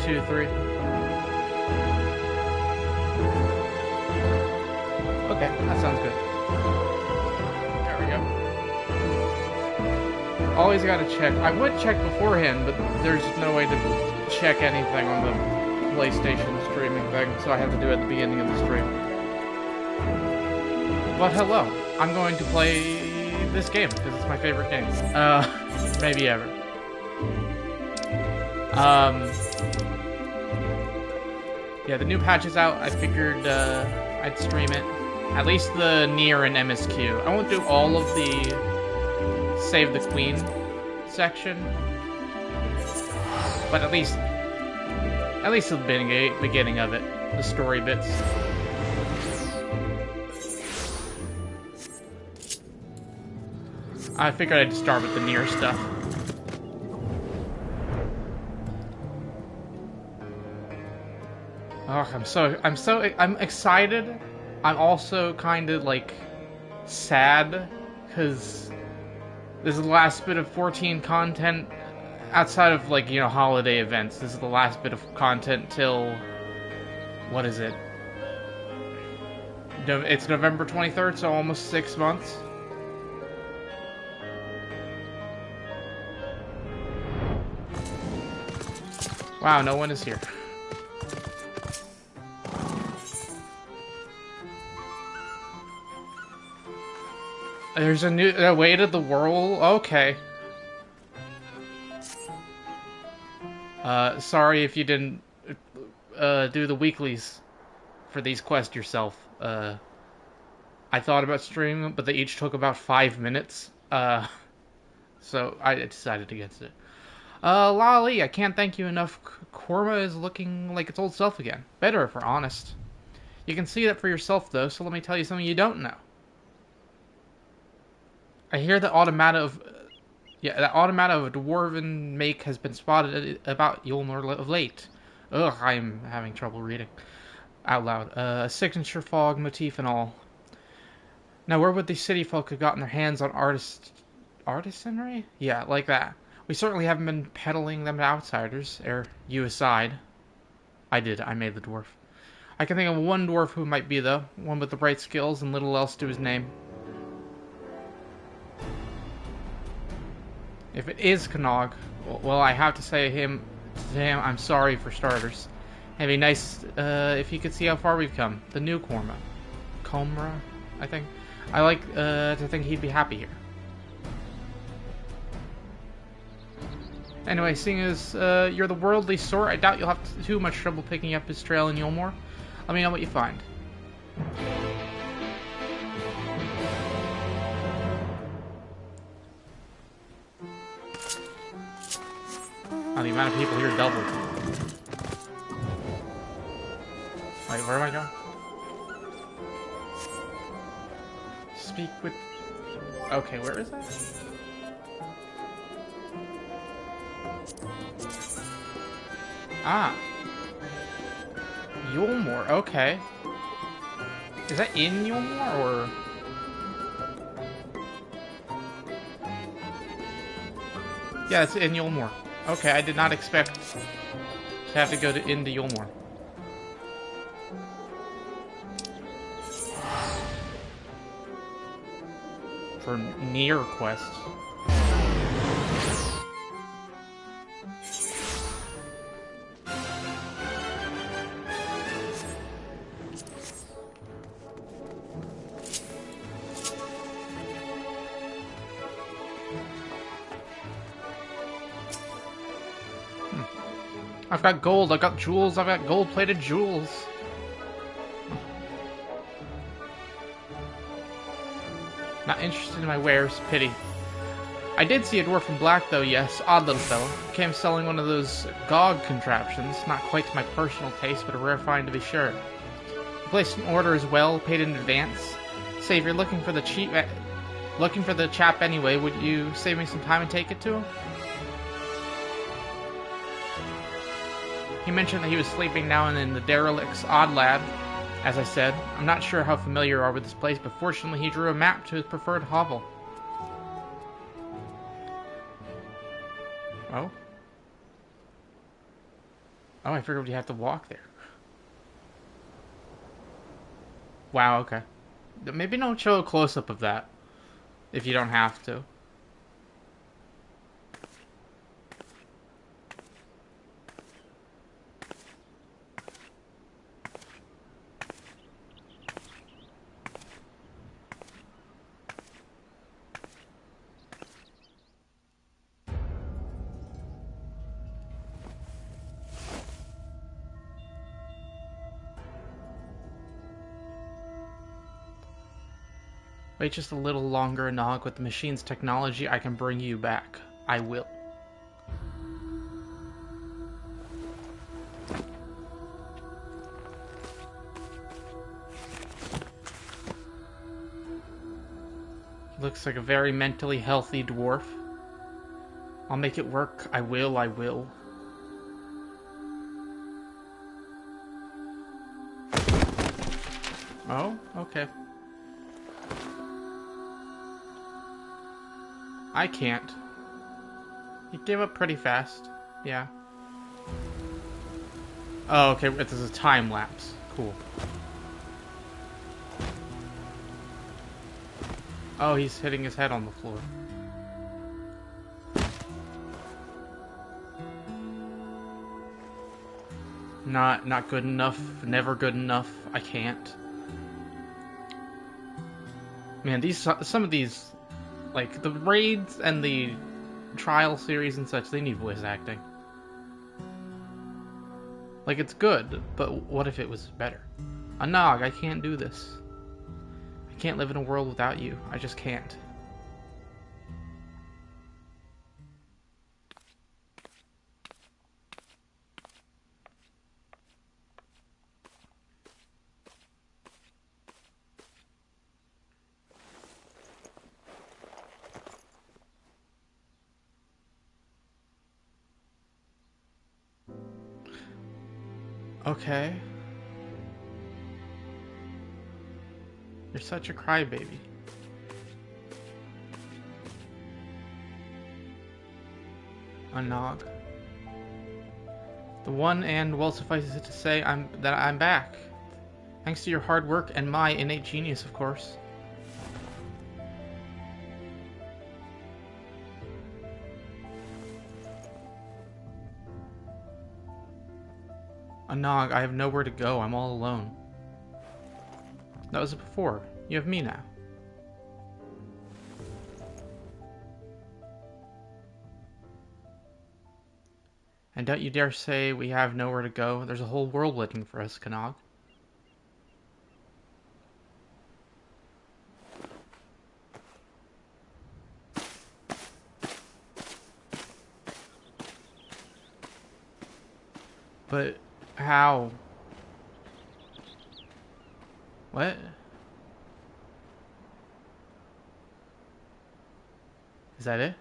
2, 3. Okay, that sounds good. There we go. Always gotta check. I would check beforehand, but there's no way to check anything on the PlayStation streaming thing, so I have to do it at the beginning of the stream. But hello, I'm going to play this game, because it's my favorite game. Maybe ever. Yeah, the new patch is out. I figured, I'd stream it. At least the Nier and MSQ. I won't do all of the Save the Queen section. But at least the beginning of it. The story bits. I figured I'd start with the Nier stuff. Oh, I'm excited. I'm also kind of like sad because this is the last bit of 14 content outside of like, you know, holiday events. This is the last bit of content till what is it? It's November 23rd, so almost 6 months. Wow, no one is here. There's a new Weight of the World. Okay. Sorry if you didn't do the weeklies for these quests yourself. I thought about streaming them, but they each took about 5 minutes. So I decided against it. Lolly, I can't thank you enough. Korma is looking like its old self again. Better, if we're honest. You can see that for yourself, though, so let me tell you something you don't know. I hear that automata of a dwarven make has been spotted about Yulnor of late. Ugh, I'm having trouble reading out loud. A signature fog motif and all. Now, where would the city folk have gotten their hands on artisanry? Yeah, like that. We certainly haven't been peddling them to outsiders, you aside. I made the dwarf. I can think of one dwarf who might be, though. One with the right skills and little else to his name. If it is Knog, well, I have to say to him, I'm sorry for starters. It'd be nice if you could see how far we've come. The new Korma. Komra, I think. I like to think he'd be happy here. Anyway, seeing as you're the worldly sort, I doubt you'll have too much trouble picking up his trail in Yulmore. Let me know what you find. Oh, the amount of people here doubled. Wait, where am I going? Speak with... Okay, where is that? Ah. Yulmore, okay. Is that in Yulmore, or...? Yeah, it's in Yulmore. Okay, I did not expect to have to go into Yulmore. For Nier quests. I've got gold, I've got jewels, I've got gold-plated jewels. Not interested in my wares, pity. I did see a dwarf in black, though, yes. Odd little fellow. Came selling one of those GOG contraptions. Not quite to my personal taste, but a rare find to be sure. He placed an order as well, paid in advance. Say, if you're looking for the chap anyway, would you save me some time and take it to him? He mentioned that he was sleeping now in the derelict's Odd Lad. As I said, I'm not sure how familiar you are with this place, but fortunately he drew a map to his preferred hovel. Oh? Oh, I figured you have to walk there. Wow, okay. Maybe don't show a close-up of that if you don't have to. Wait just a little longer, Nog. With the machine's technology, I can bring you back. I will. He looks like a very mentally healthy dwarf. I'll make it work. I will, I will. Oh, okay. I can't. He gave up pretty fast. Yeah. Oh, okay, this is a time lapse. Cool. Oh, he's hitting his head on the floor. Not good enough. Never good enough. I can't. Man, some of these, like the raids and the trial series and such, they need voice acting. Like, it's good, but what if it was better? Nog, I can't do this. I can't live in a world without you. I just can't. Okay. You're such a crybaby. A Nog. The one and, well, suffices it to say that I'm back. Thanks to your hard work and my innate genius, of course. Nog, I have nowhere to go. I'm all alone. That was it before. You have me now. And don't you dare say we have nowhere to go. There's a whole world waiting for us, Nog. But how? What? Is that it?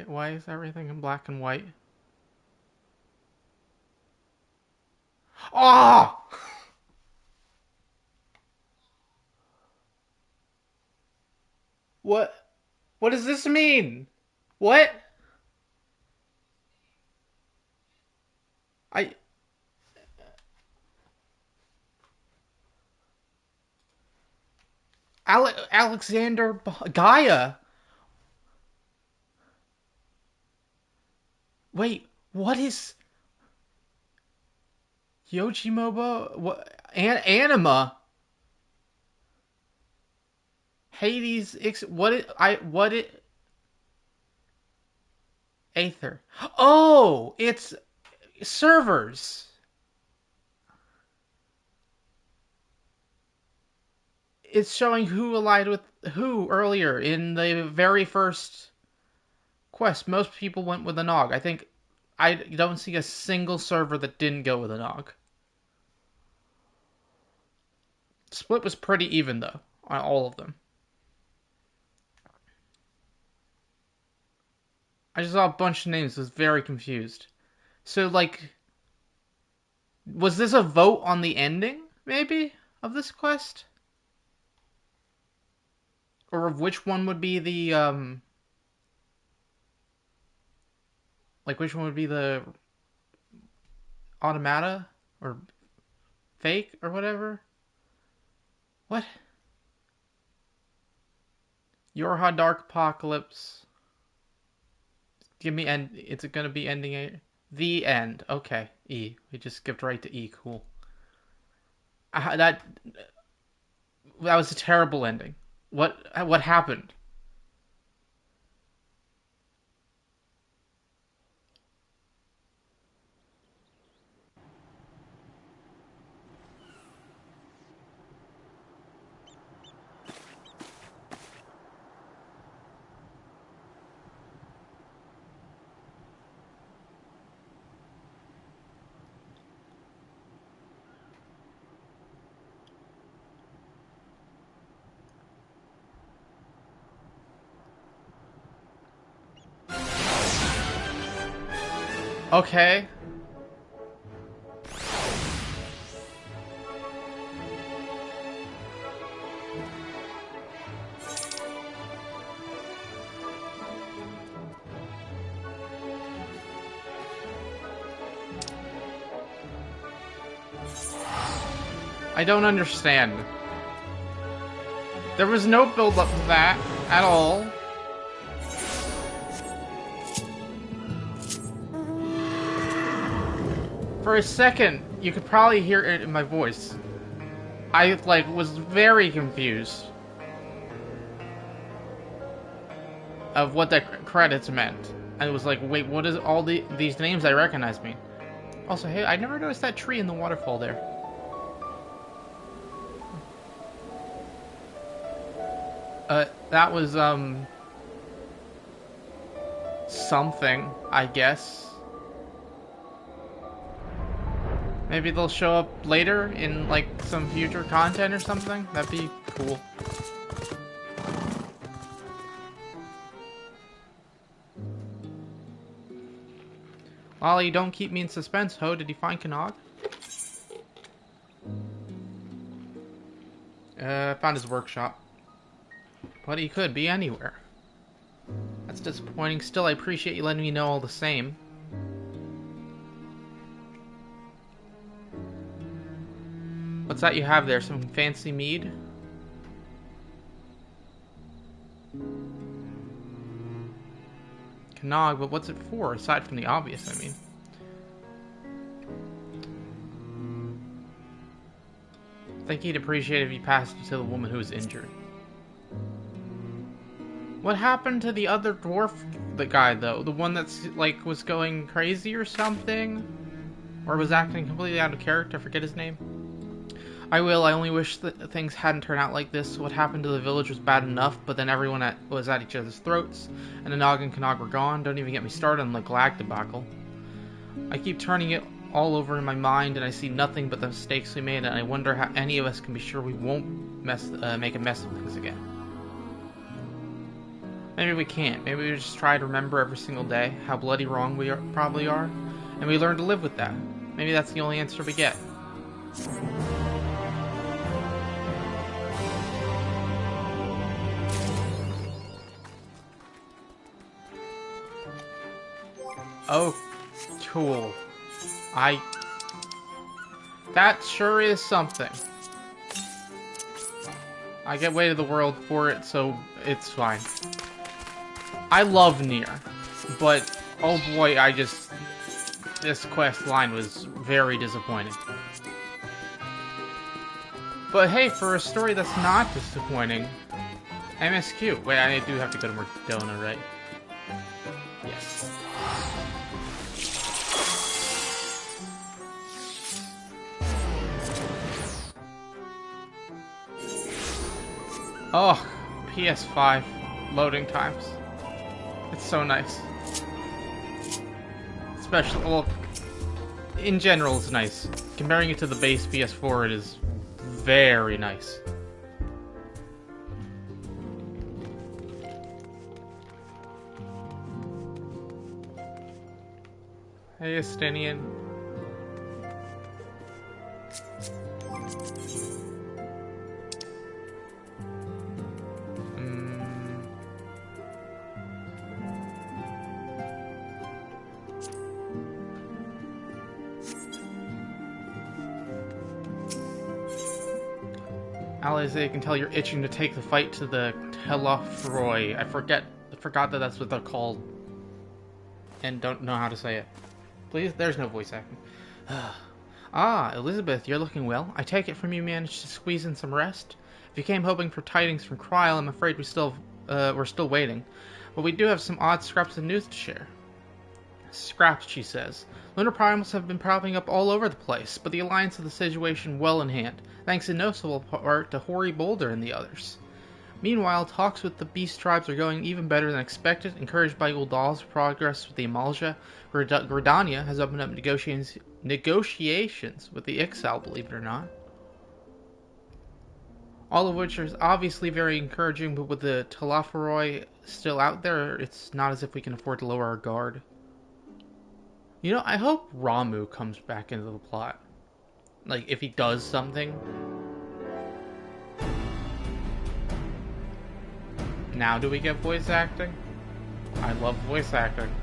Why is everything in black and white? Oh! What? What does this mean? What? I... Alexander Gaia. Wait, what is Yojimobo? What? Anima? Hades? What it? Aether. Oh, it's servers. It's showing who allied with who earlier in the very first quest. Most people went with a Nog. I think I don't see a single server that didn't go with a Nog. Split was pretty even though on all of them. I just saw a bunch of names. Was very confused. So like, Was this a vote on the ending, maybe, of this quest? Or of which one would be the, like, which one would be the automata? Or fake? Or whatever? What? Yorha Dark Apocalypse. Give me end. It's gonna be ending a the end. Okay, E. We just skipped right to E. Cool. That was a terrible ending. What happened? Okay. I don't understand. There was no build up to that at all. For a second, you could probably hear it in my voice. I like was very confused of what the credits meant. I was like, wait, what is all these names I recognize mean? Also, hey, I never noticed that tree in the waterfall there. That was something, I guess. Maybe they'll show up later in like some future content or something. That'd be cool. Ollie, don't keep me in suspense, ho. Did you find Kanag? Found his workshop. But he could be anywhere. That's disappointing. Still, I appreciate you letting me know all the same. What's that you have there? Some fancy mead? Kanag, but what's it for? Aside from the obvious, I mean. I think he'd appreciate it if you passed it to the woman who was injured. What happened to the other dwarf guy, though? The one that's, like, was going crazy or something? Or was acting completely out of character? I forget his name. I only wish that things hadn't turned out like this. What happened to the village was bad enough, but then everyone was at each other's throats, and the Nog and Kanag were gone. Don't even get me started on the Glag debacle. I keep turning it all over in my mind, and I see nothing but the mistakes we made, and I wonder how any of us can be sure we won't make a mess of things again. Maybe we can't. Maybe we just try to remember every single day how bloody wrong we probably are, and we learn to live with that. Maybe that's the only answer we get. Oh, cool. That sure is something. I get way to the world for it, so it's fine. I love Nier, but oh boy, this quest line was very disappointing. But hey, for a story that's not disappointing, MSQ. Wait, I do have to go to Mordona, right? Yes. Oh, PS5 loading times. It's so nice. Especially, well, in general it's nice. Comparing it to the base PS4, it is very nice. Hey, Estinian. Alize can tell you're itching to take the fight to the Telafroy. I forgot that that's what they're called. And don't know how to say it. Please? There's no voice acting. Ah, Elizabeth, you're looking well. I take it from you managed to squeeze in some rest? If you came hoping for tidings from Kryl, I'm afraid we're still waiting. But we do have some odd scraps of news to share. Scraps, she says. Lunar primals have been popping up all over the place, but the Alliance has the situation well in hand, thanks in no small part to Hoary Boulder and the others. Meanwhile, talks with the beast tribes are going even better than expected, encouraged by Uldal's progress with the Amalja. Gridania has opened up negotiations with the Ixal, believe it or not. All of which is obviously very encouraging, but with the Telafroy still out there, it's not as if we can afford to lower our guard. You know, I hope Ramu comes back into the plot. Like, if he does something. Now do we get voice acting? I love voice acting.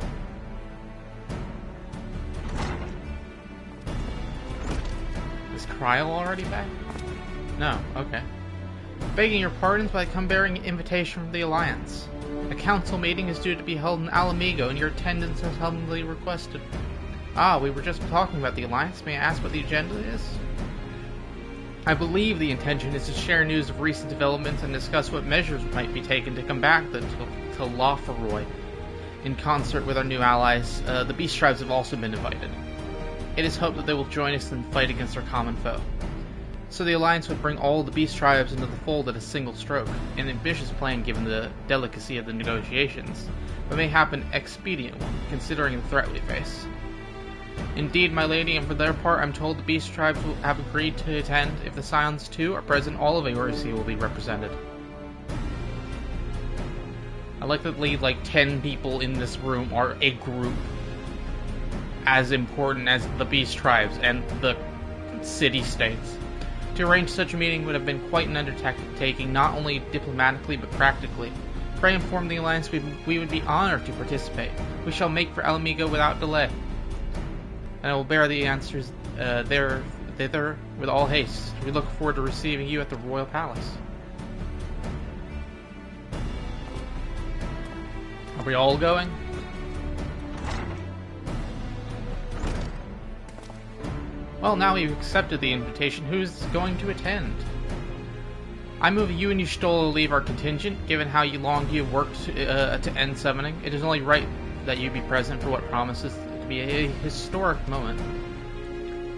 Is Kryl already back? No, okay. Begging your pardons, but I come bearing an invitation from the Alliance. A council meeting is due to be held in Alamigo, and your attendance is humbly requested. Ah, we were just talking about the Alliance. May I ask what the agenda is? I believe the intention is to share news of recent developments and discuss what measures might be taken to combat the Telafroy. In concert with our new allies, the Beast Tribes have also been invited. It is hoped that they will join us in the fight against our common foe. So the Alliance would bring all the Beast Tribes into the fold at a single stroke, an ambitious plan given the delicacy of the negotiations, but may happen expedient one, considering the threat we face. Indeed, my lady, and for their part, I'm told the Beast Tribes will have agreed to attend. If the Scions, too, are present, all of Eorzea will be represented. I like that like 10 people in this room are a group as important as the Beast Tribes and the city-states. To arrange such a meeting would have been quite an undertaking, not only diplomatically but practically. Pray inform the Alliance we would be honored to participate. We shall make for Alamigo without delay. And I will bear the answers thither with all haste. We look forward to receiving you at the Royal Palace. Are we all going? Well, now you've accepted the invitation, who's going to attend? I move you and Y'shtola leave our contingent, given how long you have worked to end summoning. It is only right that you be present for what promises to be a historic moment.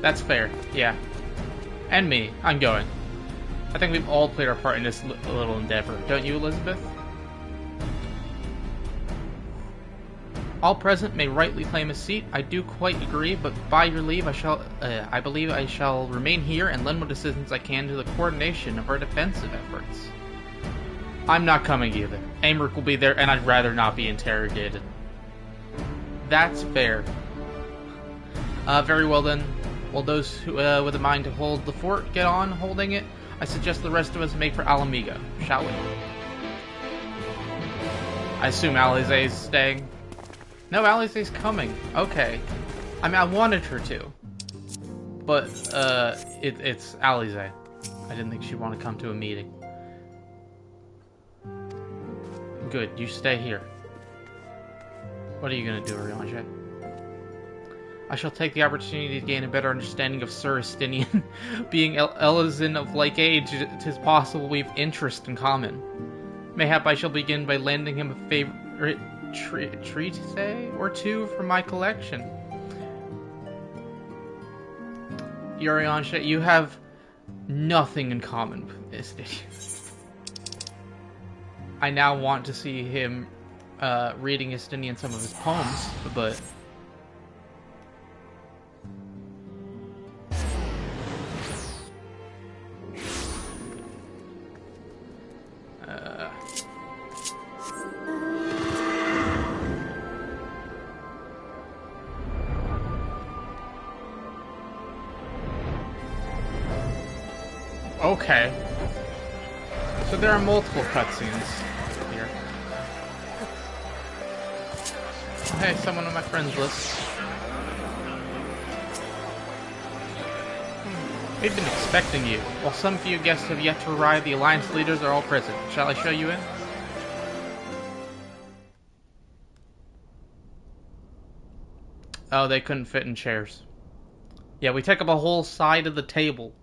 That's fair, yeah. And me, I'm going. I think we've all played our part in this little endeavor, don't you, Elizabeth? All present may rightly claim a seat. I do quite agree, but by your leave, I believe I shall remain here and lend what assistance I can to the coordination of our defensive efforts. I'm not coming either. Amric will be there, and I'd rather not be interrogated. That's fair. Very well then. While those who, with a mind to hold the fort get on holding it, I suggest the rest of us make for Alamigo, shall we? I assume Alize is staying. No, Alize's coming. Okay. I mean, I wanted her to. But, it's Alize. I didn't think she'd want to come to a meeting. Good, you stay here. What are you gonna do, Ariange? I shall take the opportunity to gain a better understanding of Sir Estinian. Being Elizin of like age, it is possible we've interest in common. Mayhap I shall begin by lending him a favorite treatise or two from my collection. Ariange, you have nothing in common with Estinian. I now want to see him reading Estinian some of his poems, but okay. So there are multiple cutscenes here. Oh, hey, someone on my friends list. We've been expecting you. While some few guests have yet to arrive, the Alliance leaders are all present. Shall I show you in? Oh, they couldn't fit in chairs. Yeah, we take up a whole side of the table.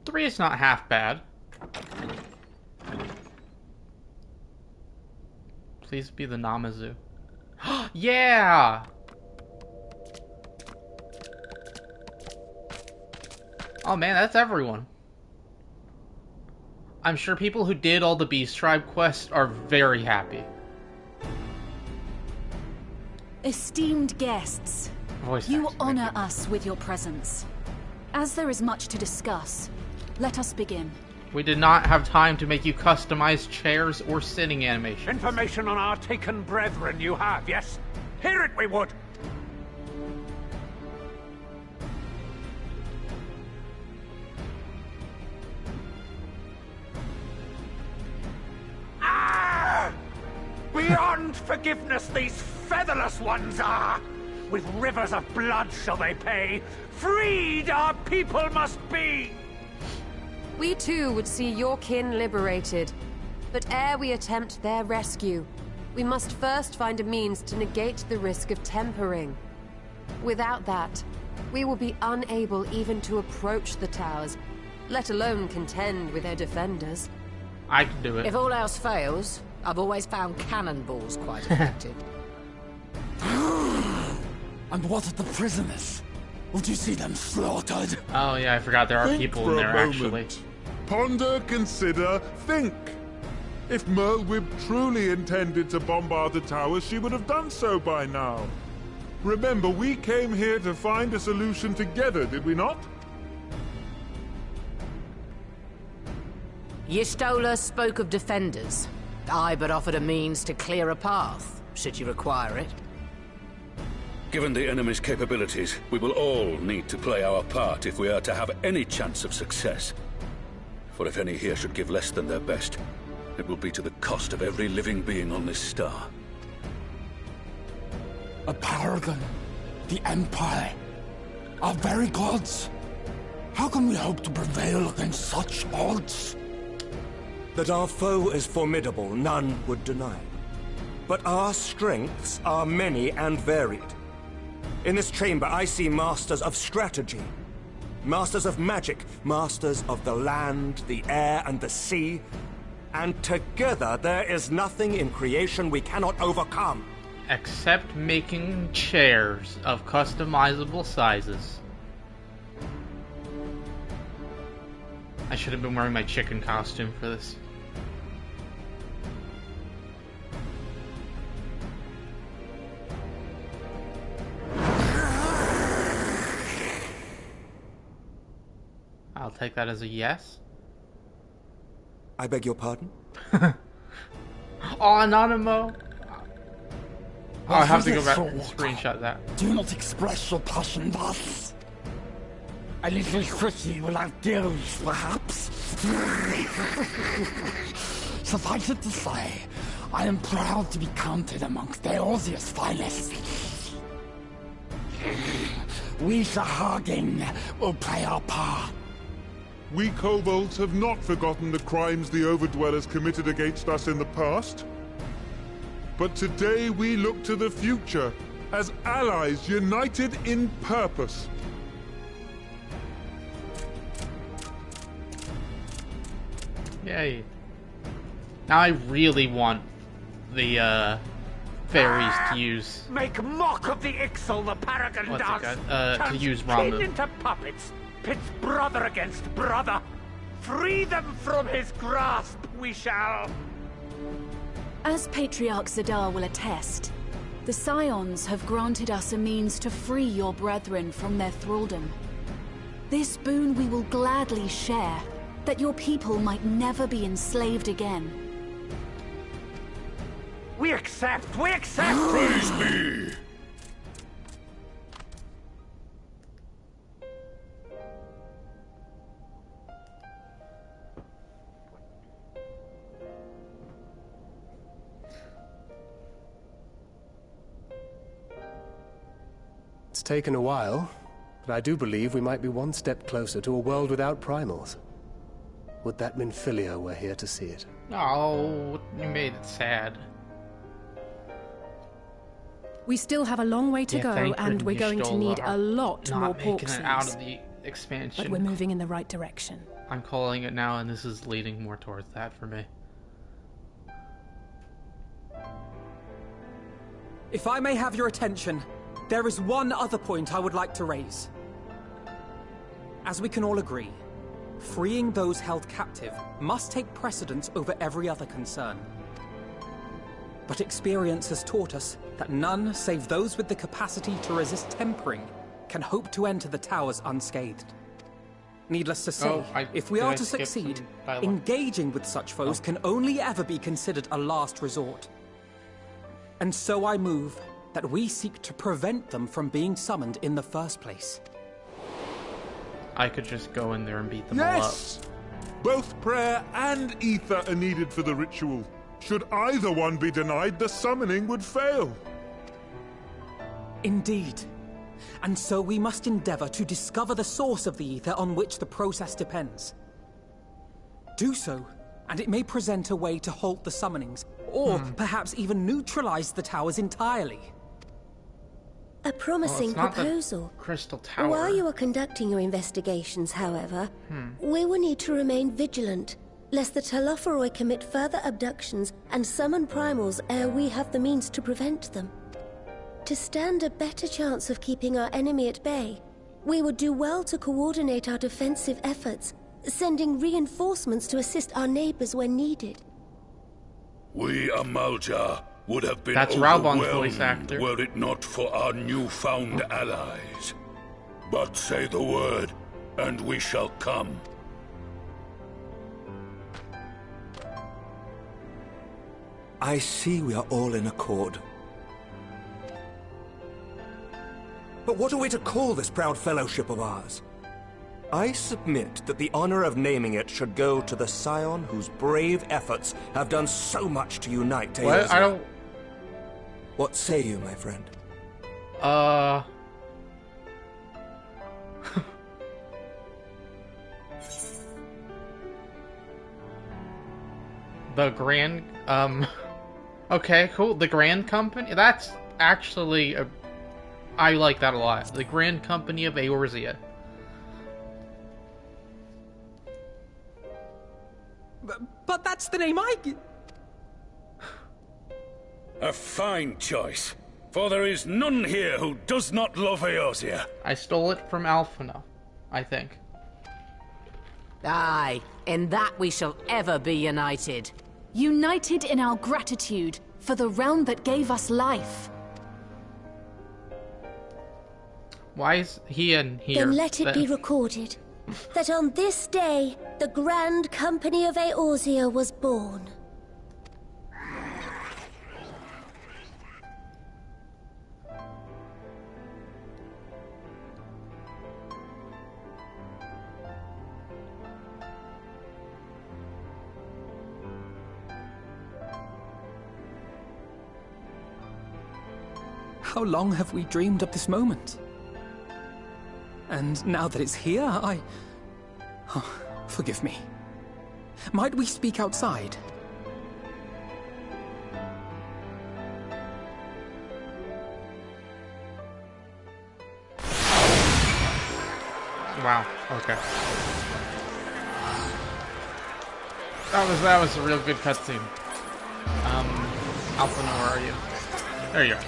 Three is not half bad. Please be the Namazu. Yeah! Oh man, that's everyone. I'm sure people who did all the Beast Tribe quests are very happy. Esteemed guests, you honor us with your presence. As there is much to discuss, let us begin. We did not have time to make you customized chairs or sitting animations. Information on our taken brethren you have, yes? Hear it we would! Ah! Beyond forgiveness these featherless ones are! With rivers of blood shall they pay. Freed our people must be! We too would see your kin liberated. But ere we attempt their rescue, we must first find a means to negate the risk of tempering. Without that, we will be unable even to approach the towers, let alone contend with their defenders. I can do it. If all else fails, I've always found cannonballs quite effective. And what of the prisoners? Would you see them slaughtered? Oh yeah, I forgot there are people in there actually. Ponder, consider, think. If Merwib truly intended to bombard the towers, she would have done so by now. Remember, we came here to find a solution together, did we not? Yistola spoke of defenders. I but offered a means to clear a path, should you require it. Given the enemy's capabilities, we will all need to play our part if we are to have any chance of success. For if any here should give less than their best, it will be to the cost of every living being on this star. A paragon, the Empire, our very gods. How can we hope to prevail against such odds? That our foe is formidable, none would deny. But our strengths are many and varied. In this chamber, I see masters of strategy, masters of magic, masters of the land, the air, and the sea. And together, there is nothing in creation we cannot overcome. Except making chairs of customizable sizes. I should have been wearing my chicken costume for this. I'll take that as a yes. I beg your pardon? Oh, Anonymous! Oh, I have to go back and screenshot that. Do not express your passion thus. A little city will outdo us, perhaps. Suffice it to say, I am proud to be counted amongst Eorzea's finest. We Sahagin will play our part. We kobolds have not forgotten the crimes the Overdwellers committed against us in the past. But today we look to the future, as allies united in purpose. Yay. Now I really want the, fairies to use... Make mock of the Ixal the Paragon does! To use Turns Ramu. kin into puppets! Pits brother against brother! Free them from his grasp, we shall! As Patriarch Zadar will attest, the Scions have granted us a means to free your brethren from their thraldom. This boon we will gladly share, that your people might never be enslaved again. We accept! We accept! Praise me! It's taken a while, but I do believe we might be one step closer to a world without primals. Would that mean Filio were here to see it? Oh, you made it sad. We still have a long way to Yeah, go, thank and we're going to Stole need our a lot more not pork making it out sleeves. of the expansion. But we're moving in the right direction. I'm calling it now, and this is leading more towards that for me. If I may have your attention, there is one other point I would like to raise. As we can all agree, freeing those held captive must take precedence over every other concern. But experience has taught us that none save those with the capacity to resist tempering can hope to enter the towers unscathed. Needless to say, if we are to succeed, engaging with such foes can only ever be considered a last resort. And so I move that we seek to prevent them from being summoned in the first place. I could just go in there and beat them all up. Yes! Both prayer and ether are needed for the ritual. Should either one be denied, the summoning would fail. Indeed. And so we must endeavor to discover the source of the ether on which the process depends. Do so, and it may present a way to halt the summonings, or perhaps even neutralize the towers entirely. A promising proposal. Crystal Tower. While you are conducting your investigations, however, we will need to remain vigilant, lest the Telophoroi commit further abductions and summon primals ere we have the means to prevent them. To stand a better chance of keeping our enemy at bay, we would do well to coordinate our defensive efforts, sending reinforcements to assist our neighbors when needed. We Amalja would have been Raubon's voice actor. were it not for our newfound allies. But say the word, and we shall come. I see we are all in accord. But what are we to call this proud fellowship of ours? I submit that the honor of naming it should go to the scion whose brave efforts have done so much to unite Teosia. What? I don't... What say you, my friend? The Grand... Okay, cool. The Grand Company? That's actually a... I like that a lot. The Grand Company of Eorzea. But that's the name A fine choice, for there is none here who does not love Eorzea. I stole it from Alphina, I think. Aye, in that we shall ever be united. United in our gratitude for the realm that gave us life. Why is he in here? Then let it be recorded that on this day, the Grand Company of Eorzea was born. How long have we dreamed of this moment? And now that it's here, Oh, forgive me. Might we speak outside? Wow, okay. That was a real good cutscene. Alphina, where are you? There you are.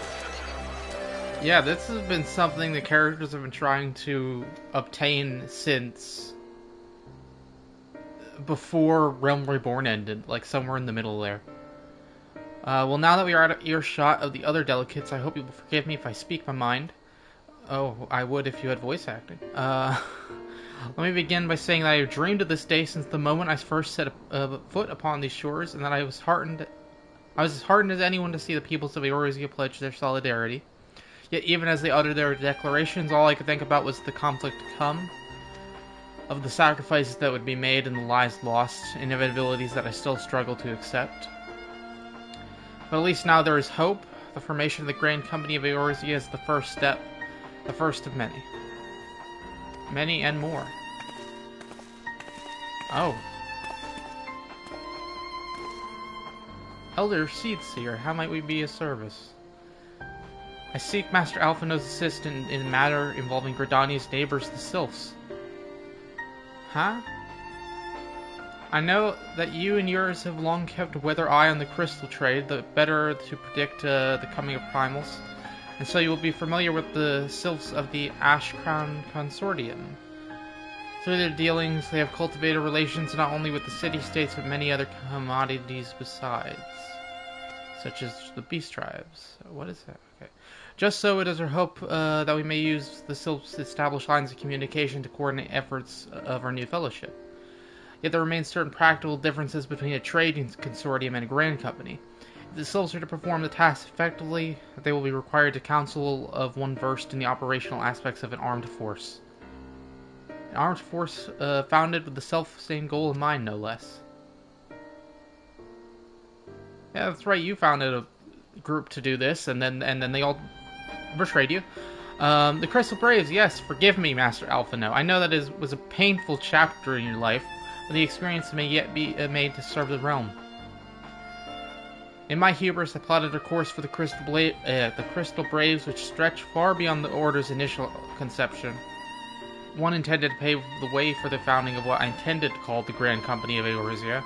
Yeah, this has been something the characters have been trying to obtain since before Realm Reborn ended, like somewhere in the middle there. Well, now that we are out of earshot of the other delegates, I hope you will forgive me if I speak my mind. Oh, I would if you had voice acting. Let me begin by saying that I have dreamed of this day since the moment I first set foot upon these shores, and that I was as heartened as anyone to see the peoples of Eorzea pledge their solidarity. Yet even as they uttered their declarations, all I could think about was the conflict to come, of the sacrifices that would be made and the lives lost, inevitabilities that I still struggle to accept. But at least now there is hope. The formation of the Grand Company of Eorzea is the first step, The first of many. Many and more. Oh. Elder Seedseer, how might we be of service? I seek Master Alphino's assistance in a matter involving Gridania's neighbors, the Sylphs. Huh? I know that you and yours have long kept a weather eye on the crystal trade, the better to predict the coming of primals, and so you will be familiar with the Sylphs of the Ashcrown Consortium. Through their dealings, they have cultivated relations not only with the city-states, but many other commodities besides, such as the beast tribes. What is that? Okay. Just so, it is our hope that we may use the Sylphs' established lines of communication to coordinate efforts of our new fellowship. Yet there remain certain practical differences between a trading consortium and a grand company. If the Sylphs are to perform the task effectively, they will be required to counsel of one versed in the operational aspects of an armed force. An armed force founded with the self-same goal in mind, no less. Yeah, that's right, you founded a group to do this, and then they all betrayed you. The Crystal Braves, yes, forgive me, Master Alphino. I know that was a painful chapter in your life, but the experience may yet be made to serve the realm. In my hubris, I plotted a course for the Crystal Braves which stretched far beyond the Order's initial conception. One intended to pave the way for the founding of what I intended to call the Grand Company of Eorzea.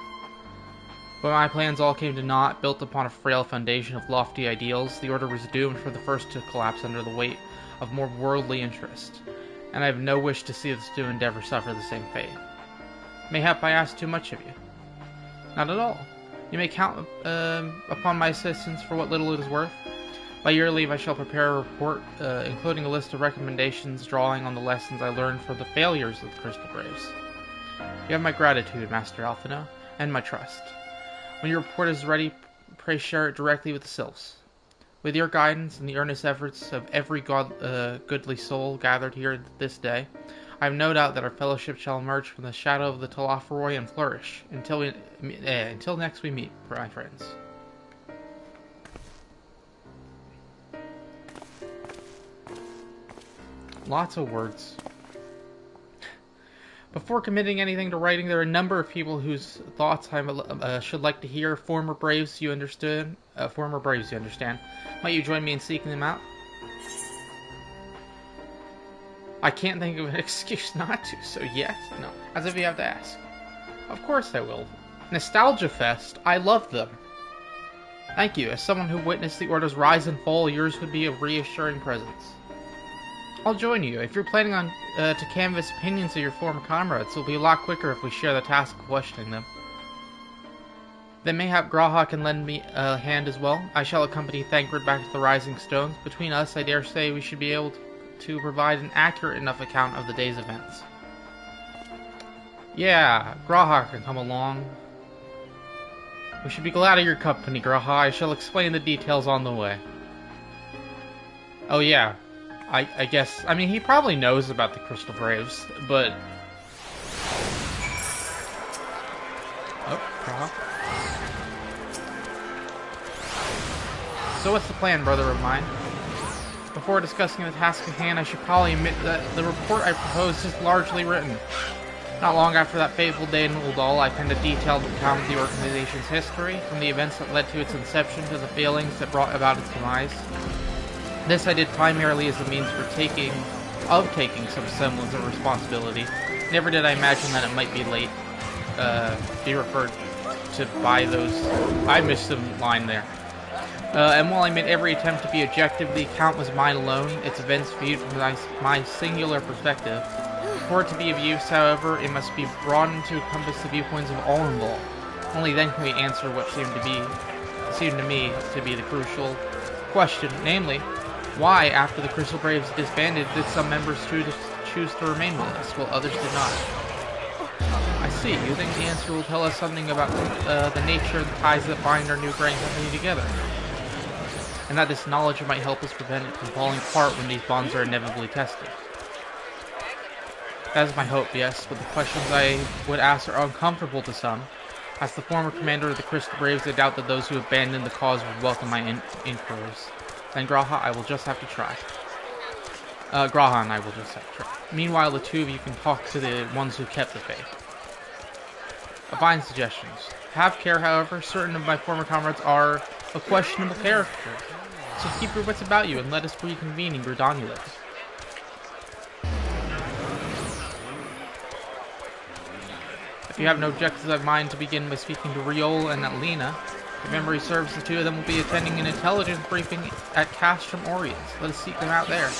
But my plans all came to naught. Built upon a frail foundation of lofty ideals, the Order was doomed for the first to collapse under the weight of more worldly interest, and I have no wish to see this new endeavor suffer the same fate. Mayhap I ask too much of you? Not at all. You may count upon my assistance for what little it is worth. By your leave, I shall prepare a report, including a list of recommendations drawing on the lessons I learned from the failures of the Crystal Braves. You have my gratitude, Master Alphino, and my trust. When your report is ready, pray share it directly with the Sylphs. With your guidance and the earnest efforts of every goodly soul gathered here this day, I have no doubt that our fellowship shall emerge from the shadow of the Telophoroi and flourish until next we meet, my friends. Lots of words. Before committing anything to writing, there are a number of people whose thoughts I should like to hear. Former Braves, you understand. Might you join me in seeking them out? I can't think of an excuse not to, so yes, no. As if you have to ask. Of course I will. Nostalgia Fest, I love them. Thank you. As someone who witnessed the Order's rise and fall, yours would be a reassuring presence. I'll join you. If you're planning on to canvass opinions of your former comrades, it'll be a lot quicker if we share the task of questioning them. Then mayhap Graha can lend me a hand as well. I shall accompany Thancred back to the Rising Stones. Between us, I dare say we should be able to provide an accurate enough account of the day's events. Yeah, Graha can come along. We should be glad of your company, Graha. I shall explain the details on the way. Oh yeah, I guess, I mean, he probably knows about the Crystal Braves, but... Oh, Graha. So what's the plan, brother of mine? Before discussing the task at hand, I should probably admit that the report I proposed is largely written. Not long after that fateful day in Uldal, I penned a detailed account of the organization's history, from the events that led to its inception to the failings that brought about its demise. This I did primarily as a means for taking some semblance of responsibility. Never did I imagine that it might be be referred to by those... I missed some line there. And while I made every attempt to be objective, the account was mine alone, its events viewed from my singular perspective. For it to be of use, however, it must be broadened to encompass the viewpoints of all involved. Only then can we answer what seemed to me to be the crucial question, namely, why, after the Crystal Braves disbanded, did some members choose to remain with us, while others did not? I see. You think the answer will tell us something about the nature of the ties that bind our new grand company together, and that this knowledge might help us prevent it from falling apart when these bonds are inevitably tested. That is my hope, yes, but the questions I would ask are uncomfortable to some. As the former commander of the Crystal Braves, I doubt that those who abandoned the cause would welcome my inquiries. Then, Graha, I will just have to try. Graha and I will just have trouble. Meanwhile, the two of you can talk to the ones who kept the faith. Fine suggestions. Have care, however, certain of my former comrades are of questionable character. So keep your wits about you and let us reconvene in Gridonulus. If you have no objections, I have mind to begin by speaking to Riol and Alina. If memory serves, the two of them will be attending an intelligence briefing at Castrum Oriens. Let us seek them out there.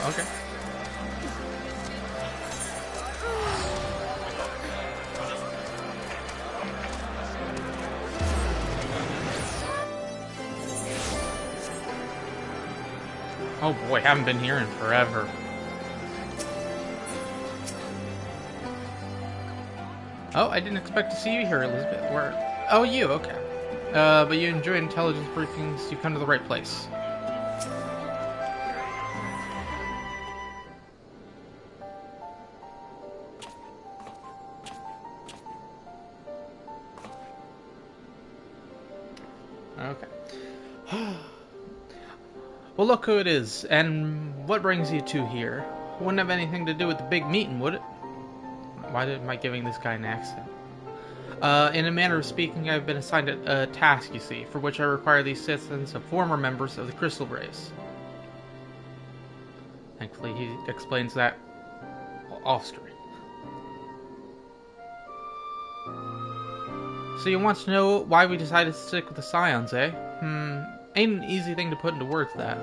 Okay. Oh boy, haven't been here in forever. Oh, I didn't expect to see you here, Elizabeth. Where? Oh, you, okay. But you enjoy intelligence briefings, you've come to the right place. Okay. Well, look who it is, and what brings you two here. Wouldn't have anything to do with the big meeting, would it? Why am I giving this guy an accent? In a manner of speaking, I've been assigned a task, you see, for which I require the assistance of former members of the Crystal Braves. Thankfully, he explains that off-screen. So you want to know why we decided to stick with the Scions, eh? Ain't an easy thing to put into words, that.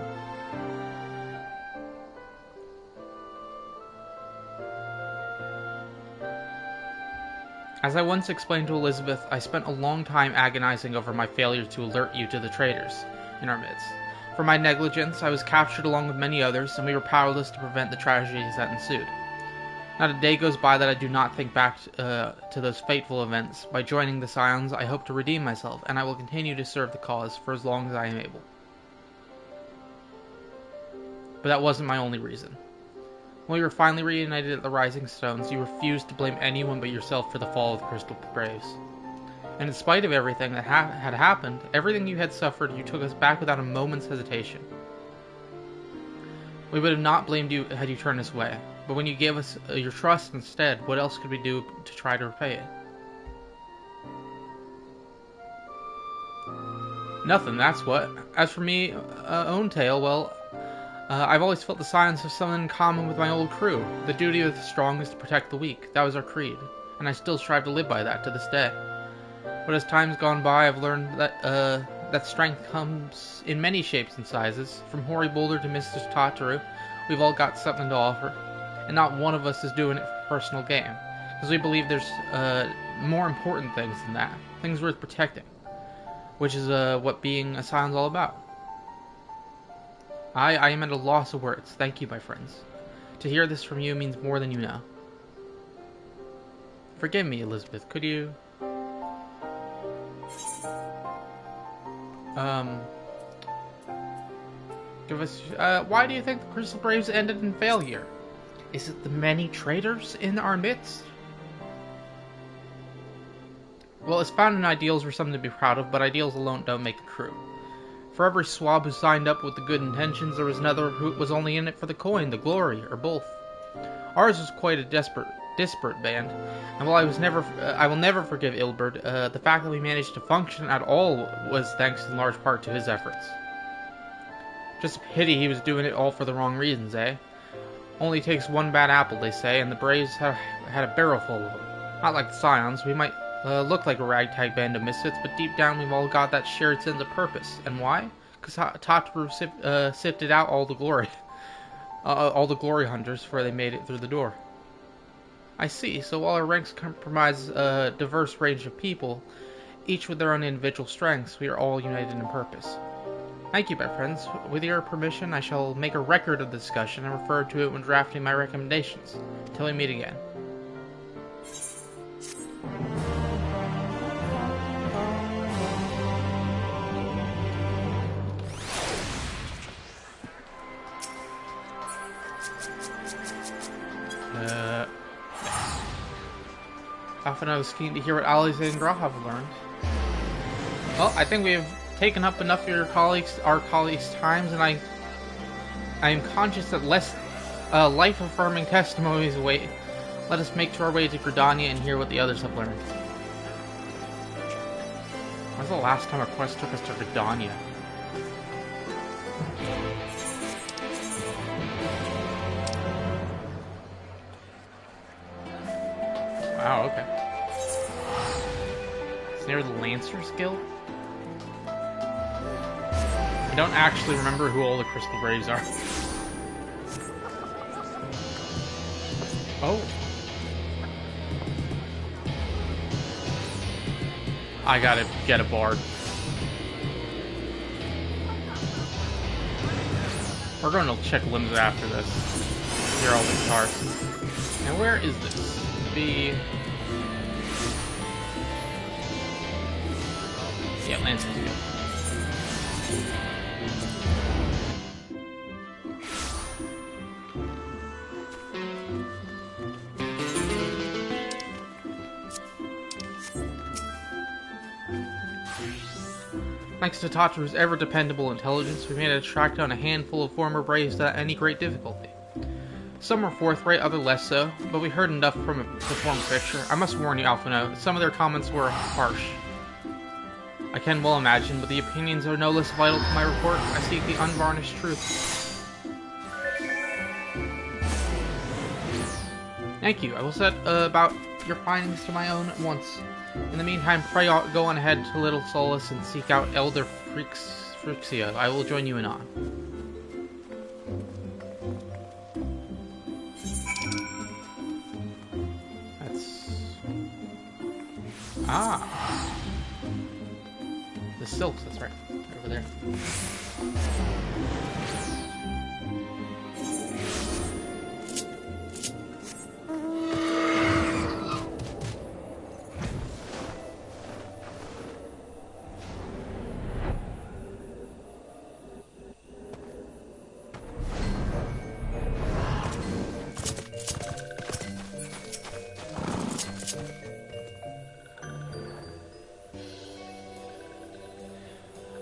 As I once explained to Elizabeth, I spent a long time agonizing over my failure to alert you to the traitors in our midst. For my negligence, I was captured along with many others, and we were powerless to prevent the tragedies that ensued. Not a day goes by that I do not think back to those fateful events. By joining the Scions, I hope to redeem myself, and I will continue to serve the cause for as long as I am able. But that wasn't my only reason. When we were finally reunited at the Rising Stones, you refused to blame anyone but yourself for the fall of the Crystal Braves. And in spite of everything that had happened, everything you had suffered, you took us back without a moment's hesitation. We would have not blamed you had you turned us away. But when you gave us your trust instead, what else could we do to try to repay it? Nothing, that's what. As for me, own tale, well, I've always felt the Scions have something in common with my old crew. The duty of the strong is to protect the weak. That was our creed. And I still strive to live by that to this day. But as time's gone by, I've learned that, that strength comes in many shapes and sizes. From Hoary Boulder to Mr. Tataru, we've all got something to offer. And not one of us is doing it for personal gain, because we believe there's more important things than that, things worth protecting, which is what being a Scion's all about. I am at a loss of words. Thank you, my friends. To hear this from you means more than you know. Forgive me, Elizabeth, could you... give us... why do you think the Crystal Braves ended in failure? Is it the many traitors in our midst? Well, its founding ideals were something to be proud of, but ideals alone don't make a crew. For every swab who signed up with the good intentions, there was another who was only in it for the coin, the glory, or both. Ours was quite a disparate band, and while I will never forgive Ilberd, the fact that we managed to function at all was thanks in large part to his efforts. Just a pity he was doing it all for the wrong reasons, eh? Only takes one bad apple, they say, and the Braves had a barrel full of them. Not like the Scions. We might look like a ragtag band of misfits, but deep down we've all got that shared sense of purpose. And why? Because Tataru sifted out all the glory. All the glory hunters before they made it through the door. I see. So while our ranks comprise a diverse range of people, each with their own individual strengths, we are all united in purpose. Thank you, my friends. With your permission, I shall make a record of the discussion and refer to it when drafting my recommendations. Until we meet again. Often I was keen to hear what Alice and Graha have learned. Well, I think we have taken up enough of our colleagues' times, and I am conscious that less life-affirming testimonies await. Let us make our way to Gridania and hear what the others have learned. When's the last time a quest took us to Gridania? Wow, okay. It's near the Lancers Guild? I don't actually remember who all the Crystal Braves are. Oh. I gotta get a bard. We're going to check limbs after this. Here are all the cars. And where is this? Yeah, Lancers Guild. Thanks to Tataru's ever-dependable intelligence, we managed to track down a handful of former Braves without any great difficulty. Some were forthright, others less so, but we heard enough from the former picture. I must warn you, Alphino, that some of their comments were harsh. I can well imagine, but the opinions are no less vital to my report. I seek the unvarnished truth. Thank you. I will set about your findings to my own at once. In the meantime, pray go on ahead to Little Solace and seek out Elder Frixia. I will join you in on. That's... Ah! The Silks, that's right. Over there.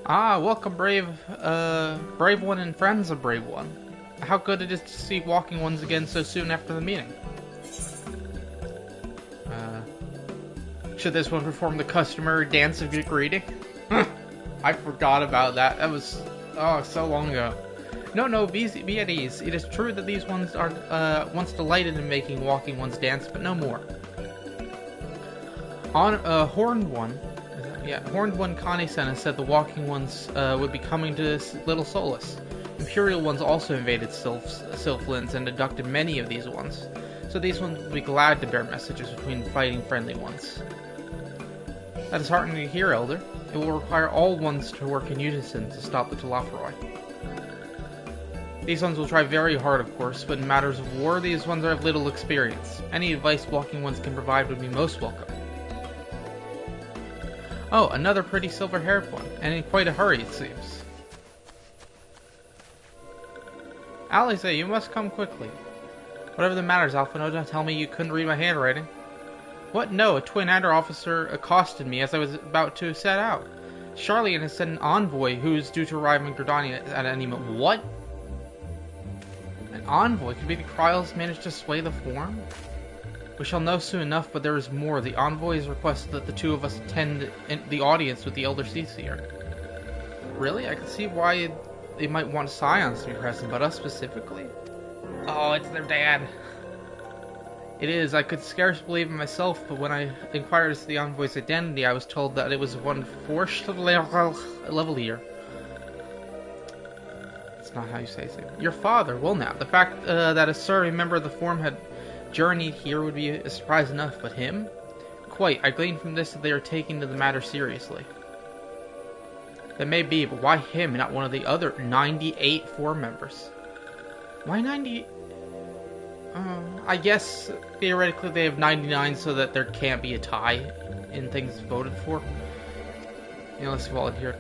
Ah, welcome, brave one and friends of brave one. How good it is to see walking ones again so soon after the meeting. Should this one perform the customary dance of greeting? I forgot about that. That was, so long ago. No, be at ease. It is true that these ones are once delighted in making walking ones dance, but no more. On Horned One Kane-sen said the walking ones would be coming to Little Solace. Imperial ones also invaded Sylphlands and abducted many of these ones, so these ones will be glad to bear messages between fighting friendly ones. That is heartening to hear, Elder. It will require all ones to work in unison to stop the Talafaroi. These ones will try very hard, of course, but in matters of war, these ones have little experience. Any advice walking ones can provide would be most welcome. Oh, another pretty silver-haired one, and in quite a hurry, it seems. Alice, you must come quickly. Whatever the matters, Alphino, don't tell me you couldn't read my handwriting. What? No, a twin Adder officer accosted me as I was about to set out. Charlian has sent an envoy who is due to arrive in Gridania at any moment. What? An envoy? Could be the Kryles managed to sway the form? We shall know soon enough, but there is more. The envoy has requested that the two of us attend the audience with the Elder Seer. Really? I can see why they might want Scions to be present, but us specifically? Oh, it's their dad. It is. I could scarce believe it myself, but when I inquired as to the envoy's identity, I was told that it was one Forst Levelier. That's not how you say it. Your father. Well now, the fact that a serving member of the Forum had journeyed here would be a surprise enough, but him? Quite. I gleaned from this that they are taking the matter seriously. That may be, but why him and not one of the other 98 Forum members? Why 90? I guess theoretically they have 99 so that there can't be a tie in things voted for. You know, let's volunteer.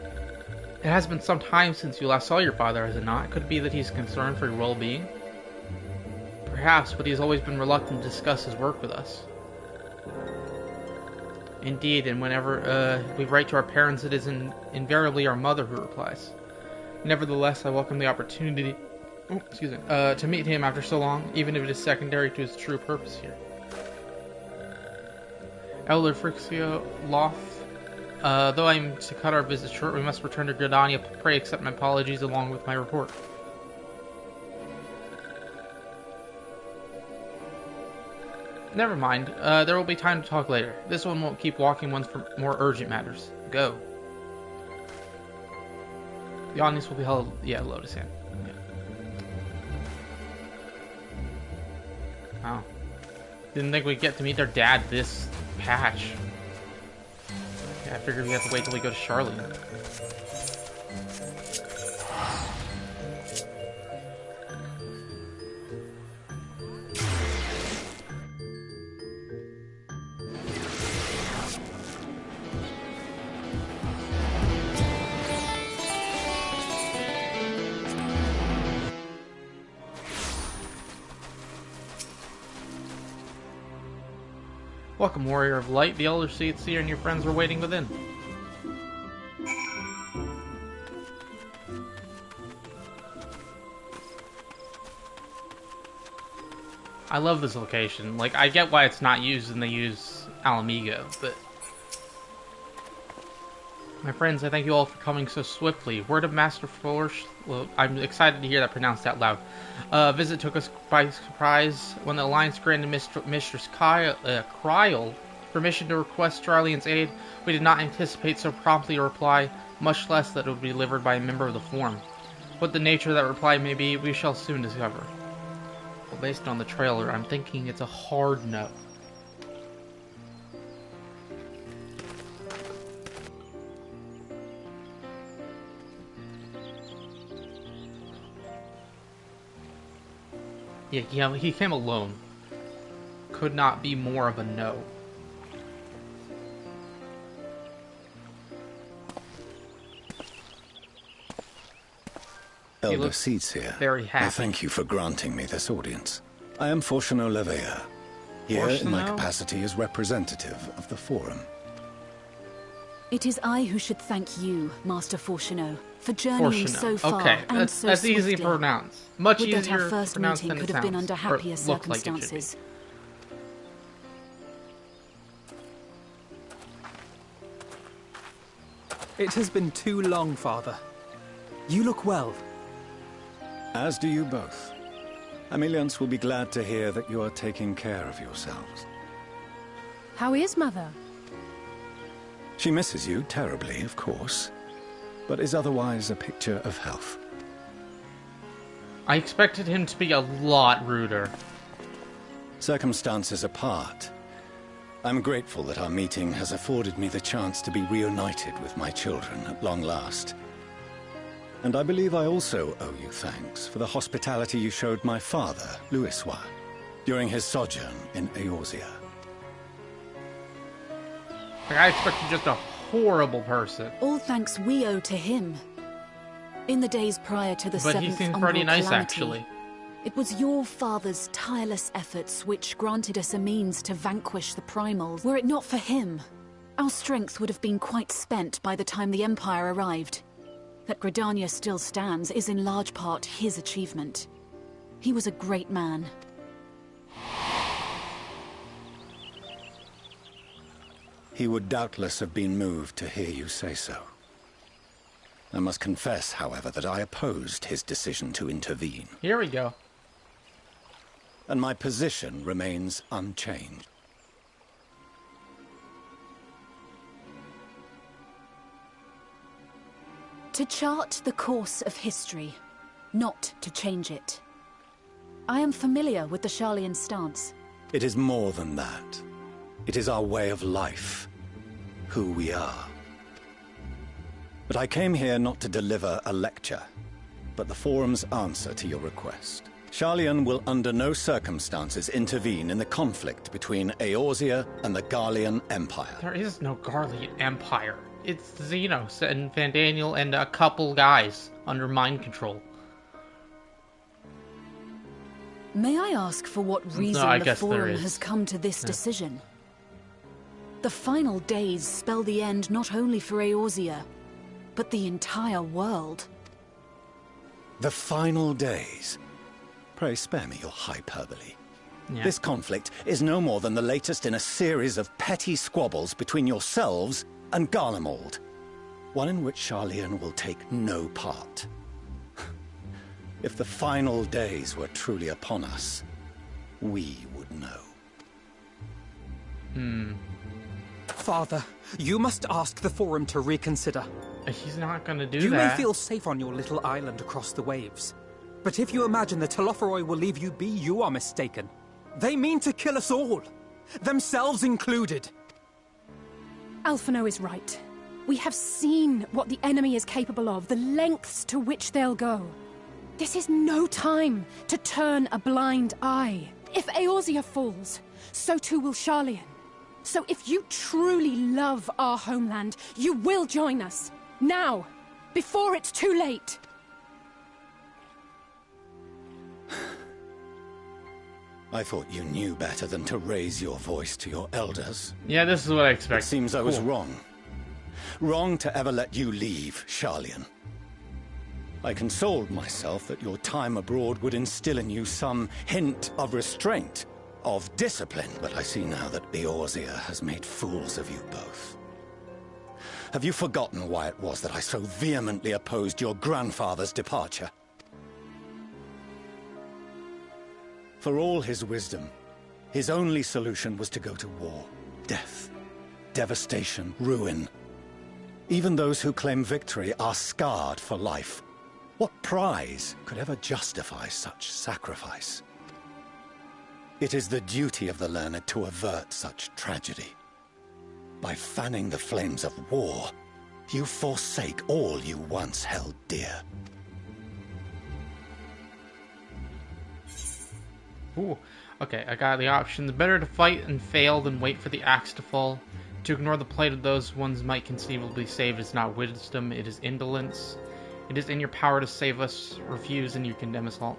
It has been some time since you last saw your father, has it not? Could it be that he's concerned for your well-being? Perhaps, but he's always been reluctant to discuss his work with us. Indeed, and whenever we write to our parents, it is invariably our mother who replies. Nevertheless, I welcome the opportunity to meet him after so long, even if it is secondary to his true purpose here. Elder Frixio Loth, though I am to cut our visit short, we must return to Gridania. Pray accept my apologies along with my report. Never mind. There will be time to talk later. This one won't keep walking ones for more urgent matters. Go. The audience will be held... Yeah, Lotus Hand. Yeah. Wow. Didn't think we'd get to meet their dad this patch. Yeah, I figured we have to wait till we go to Charlotte. Welcome, Warrior of Light. The Elder Seer and your friends are waiting within. I love this location. Like, I get why it's not used and they use Alamigo, but... My friends, I thank you all for coming so swiftly. Word of Master Force... Well, I'm excited to hear that pronounced out loud. Visit took us by surprise when the Alliance granted Mistress Kryl permission to request Jarlian's aid. We did not anticipate so promptly a reply, much less that it would be delivered by a member of the Forum. What the nature of that reply may be, we shall soon discover. Well, based on the trailer, I'm thinking it's a hard no. Yeah, he came alone. Could not be more of a no. Elder Seeds here. Very happy. I thank you for granting me this audience. I am Fortuno Levea, here in my capacity as representative of the Forum. It is I who should thank you, Master Fortuno, for journeying so far and so that's swiftly. easy to pronounce. Much Would easier that our first to pronounce meeting than could it have been sounds, under or happier look like it should be. circumstances. It has been too long, Father. You look well. As do you both. Ameliance will be glad to hear that you are taking care of yourselves. How is Mother? She misses you terribly, of course, but is otherwise a picture of health. I expected him to be a lot ruder. Circumstances apart, I'm grateful that our meeting has afforded me the chance to be reunited with my children at long last. And I believe I also owe you thanks for the hospitality you showed my father, Louisois, during his sojourn in Eorzea. Like, I expected just a horrible person. All thanks we owe to him. In the days prior to the But he seventh seems Umbral pretty nice, calamity, actually. it was your father's tireless efforts which granted us a means to vanquish the primals. Were it not for him, our strength would have been quite spent by the time the Empire arrived. That Gridania still stands is in large part his achievement. He was a great man. He would doubtless have been moved to hear you say so. I must confess, however, that I opposed his decision to intervene. Here we go. And my position remains unchanged. To chart the course of history, not to change it. I am familiar with the Sharlayan stance. It is more than that. It is our way of life, who we are. But I came here not to deliver a lecture, but the Forum's answer to your request. Sharlayan will under no circumstances intervene in the conflict between Eorzea and the Garlean Empire. There is no Garlean Empire. It's Xenos and Vandaniel and a couple guys under mind control. May I ask for what reason the Forum has come to this decision? The final days spell the end not only for Eorzea, but the entire world. The final days? Pray spare me your hyperbole. Yeah. This conflict is no more than the latest in a series of petty squabbles between yourselves and Garlemald. One in which Sharlayan will take no part. If the final days were truly upon us, we would know. Father, you must ask the Forum to reconsider. He's not gonna do you that. You may feel safe on your little island across the waves. But if you imagine the Telophoroi will leave you be, you are mistaken. They mean to kill us all. Themselves included. Alphino is right. We have seen what the enemy is capable of, the lengths to which they'll go. This is no time to turn a blind eye. If Eorzea falls, so too will Sharlayan. So if you truly love our homeland, you will join us. Now, before it's too late. I thought you knew better than to raise your voice to your elders. Yeah, this is what I expected. It seems I was wrong. Wrong to ever let you leave, Sharlayan. I consoled myself that your time abroad would instill in you some hint of restraint, of discipline, but I see now that Eorzea has made fools of you both. Have you forgotten why it was that I so vehemently opposed your grandfather's departure? For all his wisdom, his only solution was to go to war. Death, devastation, ruin. Even those who claim victory are scarred for life. What prize could ever justify such sacrifice? It is the duty of the learned to avert such tragedy. By fanning the flames of war, you forsake all you once held dear. Ooh, okay, I got the options. Better to fight and fail than wait for the axe to fall. To ignore the plight of those ones might conceivably save is not wisdom, it is indolence. It is in your power to save us. Refuse and you condemn us all.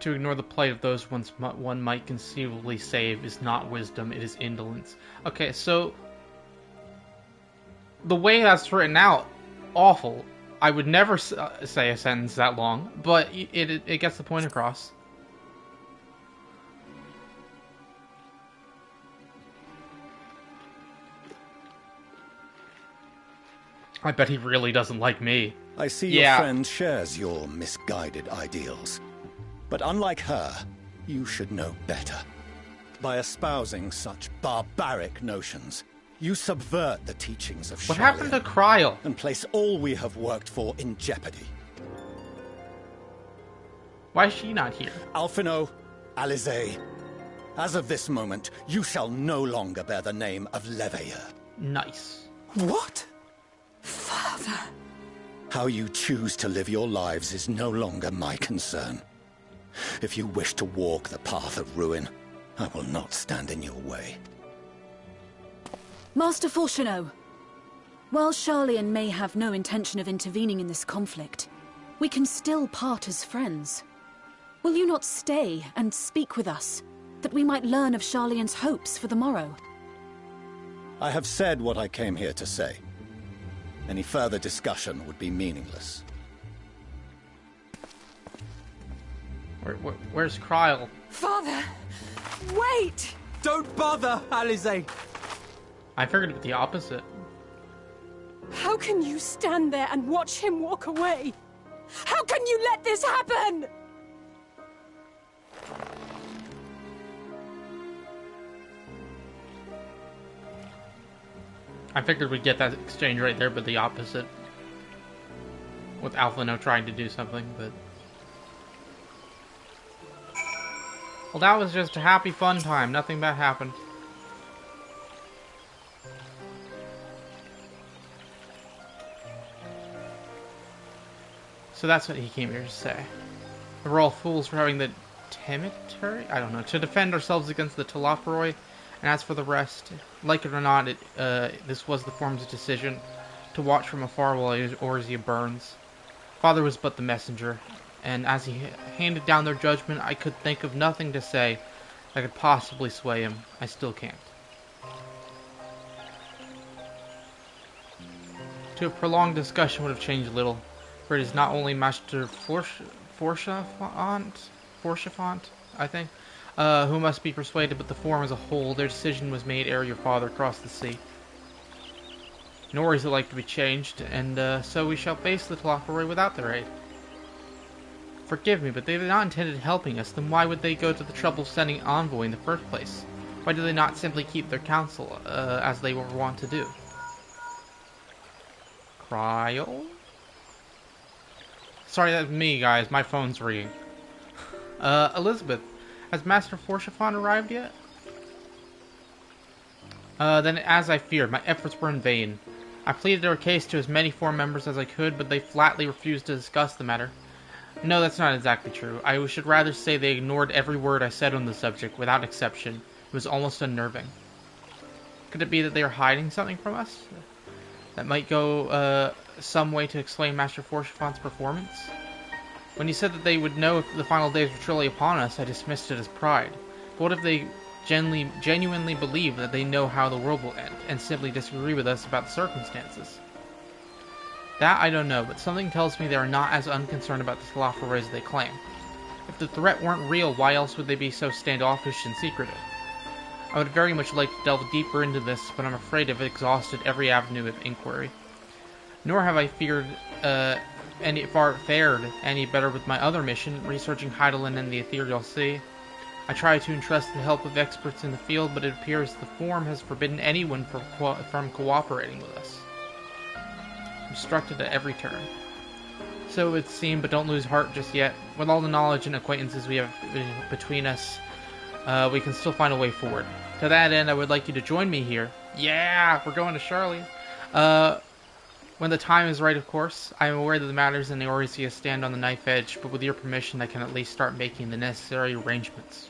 To ignore the plight of those one might conceivably save is not wisdom, it is indolence. Okay, so the way that's written out, awful. I would never say a sentence that long, but it gets the point across. I bet he really doesn't like me. I see your friend shares your misguided ideals. But unlike her, you should know better. By espousing such barbaric notions, you subvert the teachings of Sharlayan. What happened to Kryl? And place all we have worked for in jeopardy. Why is she not here? Alphino, Alisaie, as of this moment, you shall no longer bear the name of Leveilleur. Nice. What? Father. How you choose to live your lives is no longer my concern. If you wish to walk the path of ruin, I will not stand in your way. Master Fourcheneau, while Sharlayan may have no intention of intervening in this conflict, we can still part as friends. Will you not stay and speak with us, that we might learn of Sharlayan's hopes for the morrow? I have said what I came here to say. Any further discussion would be meaningless. Where's Kryl? Father, wait! Don't bother, Alisaie! I figured it the opposite. How can you stand there and watch him walk away? How can you let this happen? I figured we'd get that exchange right there, but the opposite. With Alphino trying to do something, but... Well, that was just a happy fun time. Nothing bad happened. So that's what he came here to say. We're all fools for having the Temerary? I don't know. To defend ourselves against the Telophoroi. And as for the rest, like it or not, this was the Forum's decision. To watch from afar while Eorzea burns. Father was but the messenger. And as he handed down their judgment, I could think of nothing to say I could possibly sway him. I still can't. To a prolonged discussion would have changed little, for it is not only Master Forchefant, I think, who must be persuaded, but the Forum as a whole. Their decision was made ere your father crossed the sea. Nor is it like to be changed, and so we shall face the Telophoroi without their aid. Forgive me, but they did not intended helping us, then why would they go to the trouble of sending an envoy in the first place? Why do they not simply keep their counsel, as they were wont to do? Cryo? Sorry, that's me, guys. My phone's ringing. Elizabeth, has Master Forchefant arrived yet? Then as I feared, my efforts were in vain. I pleaded their case to as many Forum members as I could, but they flatly refused to discuss the matter. No, that's not exactly true. I should rather say they ignored every word I said on the subject, without exception. It was almost unnerving. Could it be that they are hiding something from us? That might go some way to explain Master Forchefant's performance? When you said that they would know if the final days were truly upon us, I dismissed it as pride. But what if they genuinely believe that they know how the world will end, and simply disagree with us about the circumstances? That I don't know, but something tells me they are not as unconcerned about the Telophoroi as they claim. If the threat weren't real, why else would they be so standoffish and secretive? I would very much like to delve deeper into this, but I'm afraid I've exhausted every avenue of inquiry. Nor have I fared any better with my other mission, researching Hydaelyn and the Ethereal Sea. I try to entrust the help of experts in the field, but it appears the Forum has forbidden anyone from cooperating with us. Obstructed at every turn. So it would seem, but don't lose heart just yet. With all the knowledge and acquaintances we have between us, we can still find a way forward. To that end, I would like you to join me here. Yeah, we're going to Charlie. When the time is right, of course. I am aware that the matters in Eorzea stand on the knife edge, but with your permission, I can at least start making the necessary arrangements.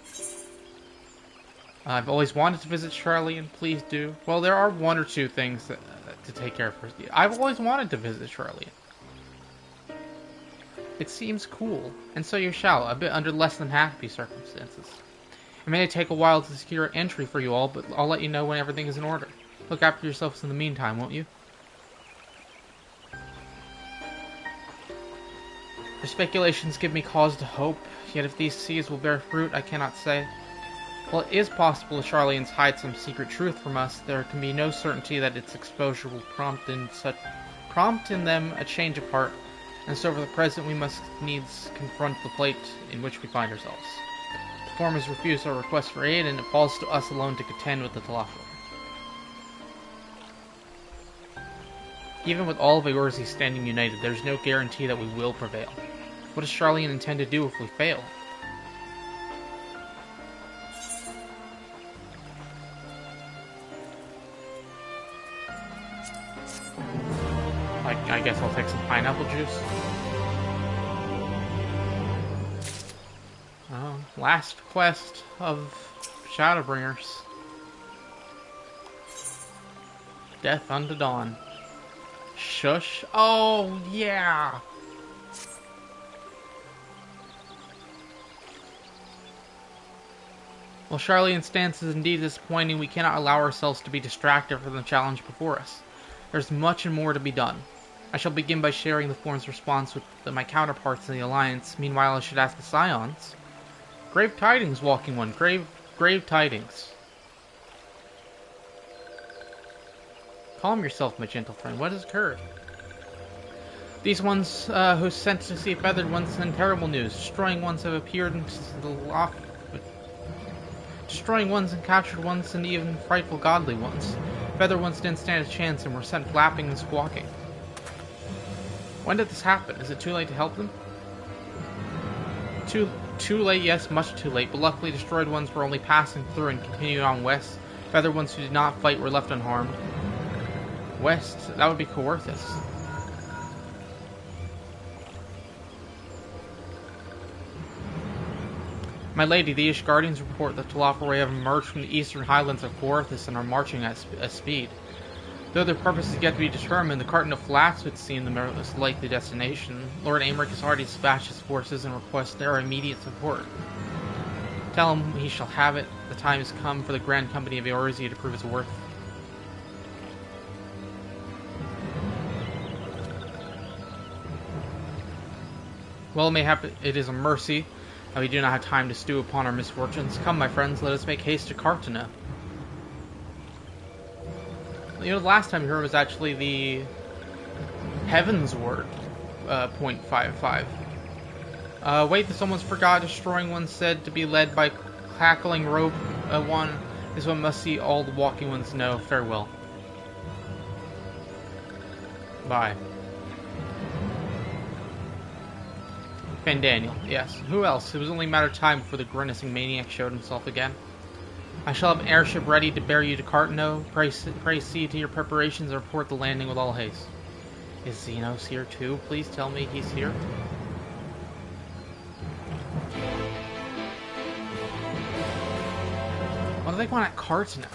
I've always wanted to visit Charlie, and please do. Well, there are one or two things to take care of first. I've always wanted to visit Charlie. It seems cool, and so you shall, a bit under less than happy circumstances. It may take a while to secure entry for you all, but I'll let you know when everything is in order. Look after yourselves in the meantime, won't you? Your speculations give me cause to hope, yet if these seeds will bear fruit, I cannot say. While it is possible the Charlians hide some secret truth from us, there can be no certainty that its exposure will prompt in them a change of heart, and so for the present we must needs confront the plight in which we find ourselves. The Forum has refused our request for aid, and it falls to us alone to contend with the Telophoroi. Even with all of Eorzea standing united, there is no guarantee that we will prevail. What does Charlian intend to do if we fail? I guess I'll take some pineapple juice. Last quest of Shadowbringers. Death unto Dawn. Shush. Oh, yeah! While Charlian's stance is indeed disappointing, we cannot allow ourselves to be distracted from the challenge before us. There's much and more to be done. I shall begin by sharing the Forum's response with my counterparts in the Alliance. Meanwhile, I should ask the Scions. Grave tidings, Walking One. Grave tidings. Calm yourself, my gentle friend. What has occurred? These ones who sent to see feathered ones send terrible news. Destroying ones have appeared into the loft. Destroying ones and captured ones and even frightful godly ones. Feathered ones didn't stand a chance and were sent flapping and squawking. When did this happen? Is it too late to help them? Too late, yes, much too late, but luckily destroyed ones were only passing through and continued on west. Feathered ones who did not fight were left unharmed. West, that would be Coerthus. My lady, the Ishgardians report that Telophoroi have emerged from the eastern highlands of Coerthus and are marching at speed. Though their purpose is yet to be determined, the Carton of Flats would seem the most likely destination. Lord Aymeric has already dispatched his forces and requests their immediate support. Tell him he shall have it. The time has come for the Grand Company of Eorzea to prove its worth. Well, mayhap it is a mercy that we do not have time to stew upon our misfortunes. Come, my friends, let us make haste to Cartana. You know, the last time here was actually the Heaven's Word, 0.55. Wait, someone's forgot. Destroying one said to be led by cackling rope one is what must see all the walking ones know. Farewell. Bye. Daniel, yes. Who else? It was only a matter of time before the grimacing maniac showed himself again. I shall have an airship ready to bear you to Cartano. Pray see to your preparations and report the landing with all haste. Is Xenos here too? Please tell me he's here. What do they want at Cartano?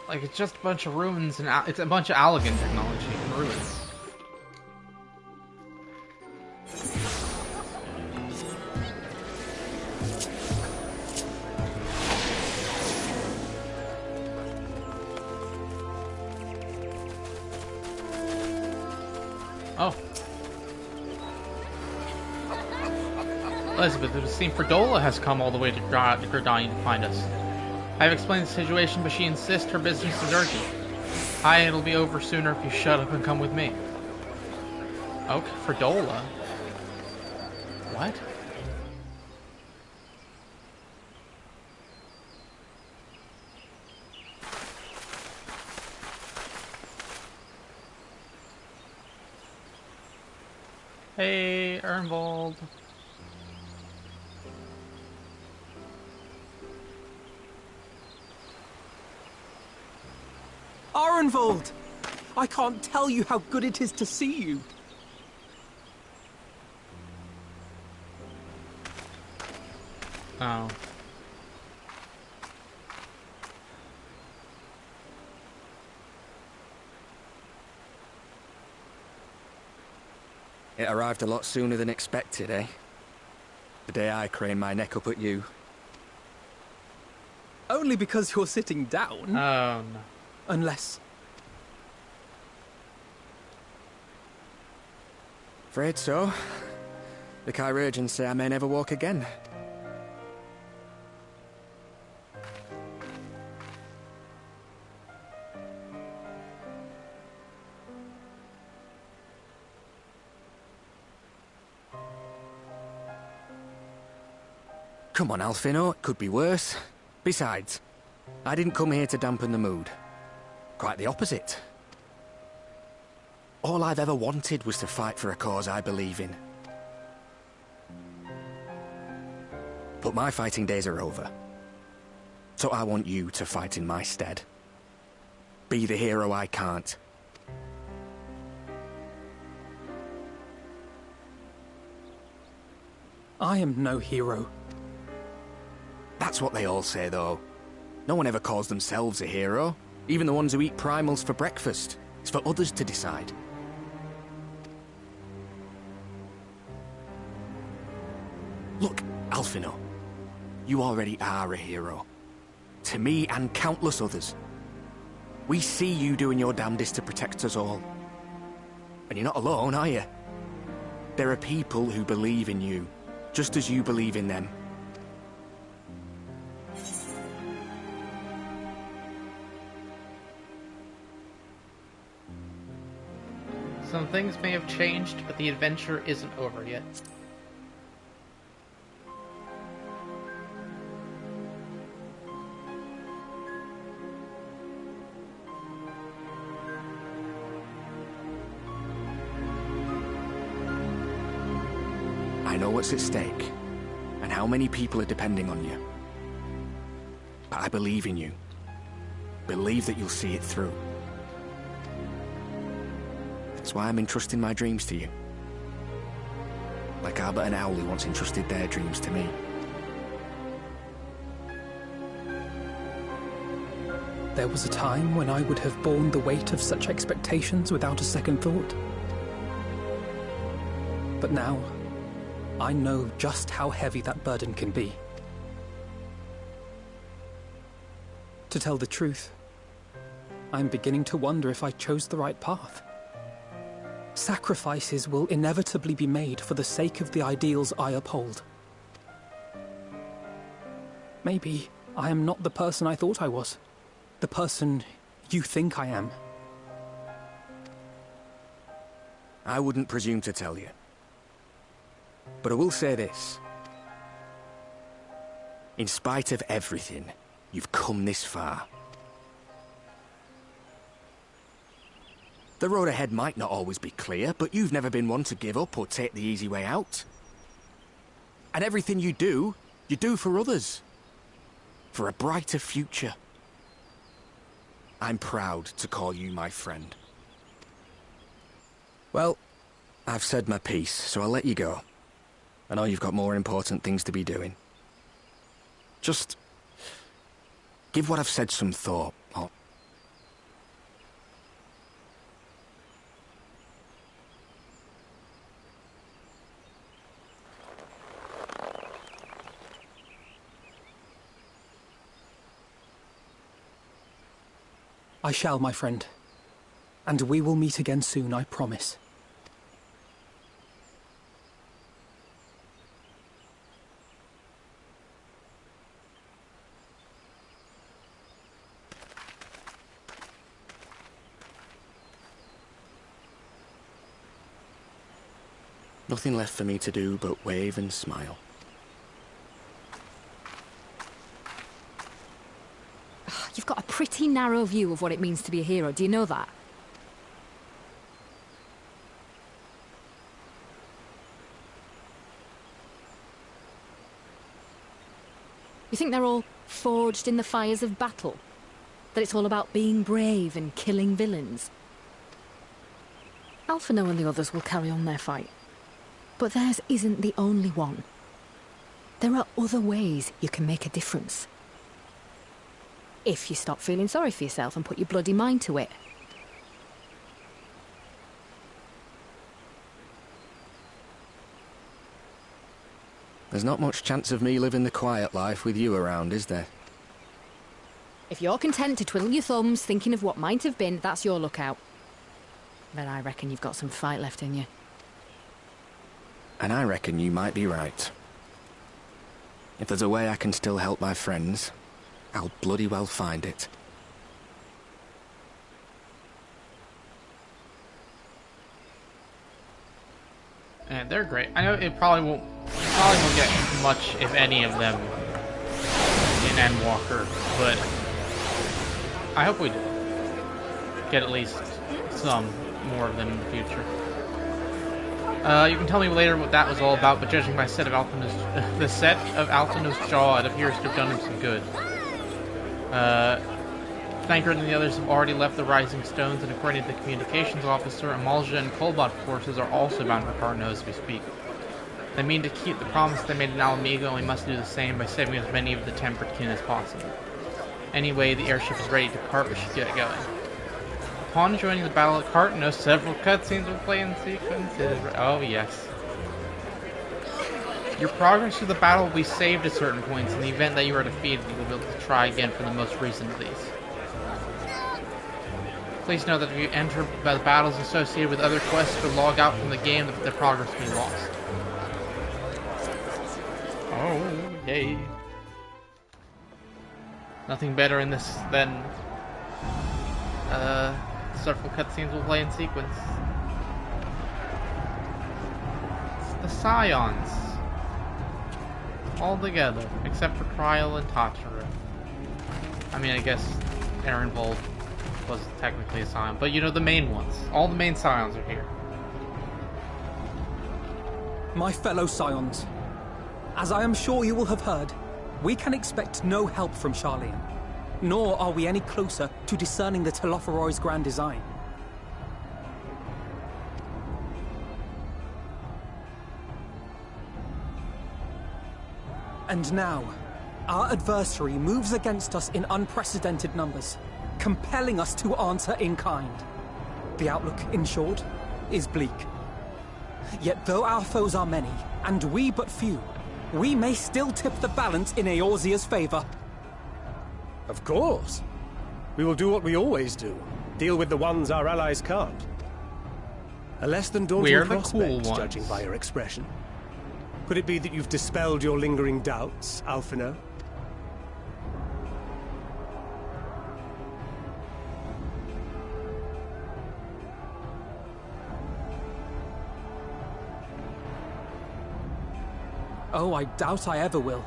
Like, it's just a bunch of ruins and it's a bunch of Allegan technology and ruins. Oh. Elizabeth, it would seem Fredola has come all the way to Gridania to find us. I have explained the situation, but she insists her business is urgent. Hi, it'll be over sooner if you shut up and come with me. Okay, Fredola? What? Hey, Ernvold. Ernvold! I can't tell you how good it is to see you. Oh. It arrived a lot sooner than expected, eh? The day I craned my neck up at you. Only because you're sitting down. Oh, no. Unless... Afraid so. The chirurgeons say I may never walk again. Come on, Alfino, it could be worse. Besides, I didn't come here to dampen the mood. Quite the opposite. All I've ever wanted was to fight for a cause I believe in. But my fighting days are over. So I want you to fight in my stead. Be the hero I can't. I am no hero. That's what they all say, though. No one ever calls themselves a hero. Even the ones who eat primals for breakfast. It's for others to decide. Look, Alfino. You already are a hero. To me and countless others. We see you doing your damnedest to protect us all. And you're not alone, are you? There are people who believe in you, just as you believe in them. Some things may have changed, but the adventure isn't over yet. I know what's at stake, and how many people are depending on you. But I believe in you. Believe that you'll see it through. That's why I'm entrusting my dreams to you. Like Albert and Owley once entrusted their dreams to me. there was a time when I would have borne the weight of such expectations without a second thought. But now, I know just how heavy that burden can be. To tell the truth, I'm beginning to wonder if I chose the right path. Sacrifices will inevitably be made for the sake of the ideals I uphold. Maybe I am not the person I thought I was. The person you think I am. I wouldn't presume to tell you. But I will say this. In spite of everything, you've come this far. The road ahead might not always be clear, but you've never been one to give up or take the easy way out. And everything you do for others. For a brighter future. I'm proud to call you my friend. Well, I've said my piece, so I'll let you go. I know you've got more important things to be doing. Just give what I've said some thought. I shall, my friend. And we will meet again soon, I promise. Nothing left for me to do but wave and smile. You've got a pretty narrow view of what it means to be a hero, do you know that? You think they're all forged in the fires of battle? That it's all about being brave and killing villains? Alphino and the others will carry on their fight. But theirs isn't the only one. There are other ways you can make a difference. If you stop feeling sorry for yourself and put your bloody mind to it. There's not much chance of me living the quiet life with you around, is there? If you're content to twiddle your thumbs thinking of what might have been, that's your lookout. But I reckon you've got some fight left in you. And I reckon you might be right. If there's a way I can still help my friends, I'll bloody well find it. And they're great. I know it probably won't get much, if any, of them in Endwalker, but I hope we get at least some more of them in the future. You can tell me later what that was all about, but judging by the set of Alphino's jaw, it appears to have done him some good. Thancred and the others have already left the Rising Stones, and according to the communications officer, Amalja and Cobalt forces are also bound for Carno as we speak. They mean to keep the promise they made in Alamigo, and we must do the same by saving as many of the tempered kin as possible. Anyway, the airship is ready to depart, but should get going. Upon joining the battle at Carno, several cutscenes will play in sequence. Oh yes. Your progress through the battle will be saved at certain points. In the event that you are defeated, you will be able to try again for the most recent of these. Please know that if you enter the battles associated with other quests or log out from the game, the progress will be lost. Oh, yay. Nothing better in this than several cutscenes will play in sequence. It's the Scions. All together, except for Trial and Tatara. I mean, I guess Ehrenvold was technically a Scion, but you know, the main ones. All the main Scions are here. My fellow Scions, as I am sure you will have heard, we can expect no help from Charlian, nor are we any closer to discerning the Telophoroid's grand design. And now, our adversary moves against us in unprecedented numbers. compelling us to answer in kind. The outlook, in short, is bleak. Yet though our foes are many, and we but few, we may still tip the balance in Eorzea's favor. Of course. We will do what we always do. Deal with the ones our allies can't. A less than daunting We're the prospect, cool ones. judging by your expression. Could it be that you've dispelled your lingering doubts, Alphino? Oh, I doubt I ever will.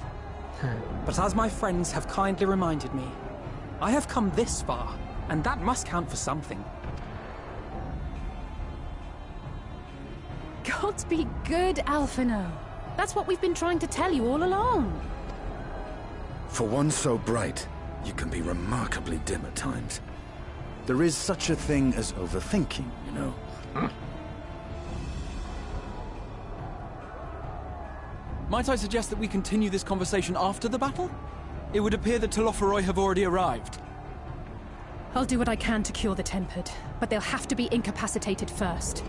But as my friends have kindly reminded me, I have come this far, and that must count for something. Gods be good, Alphino. That's what we've been trying to tell you all along. For one so bright, you can be remarkably dim at times. There is such a thing as overthinking, you know. Might I suggest that we continue this conversation after the battle? It would appear that Telophoroi have already arrived. I'll do what I can to cure the Tempered, but they'll have to be incapacitated first.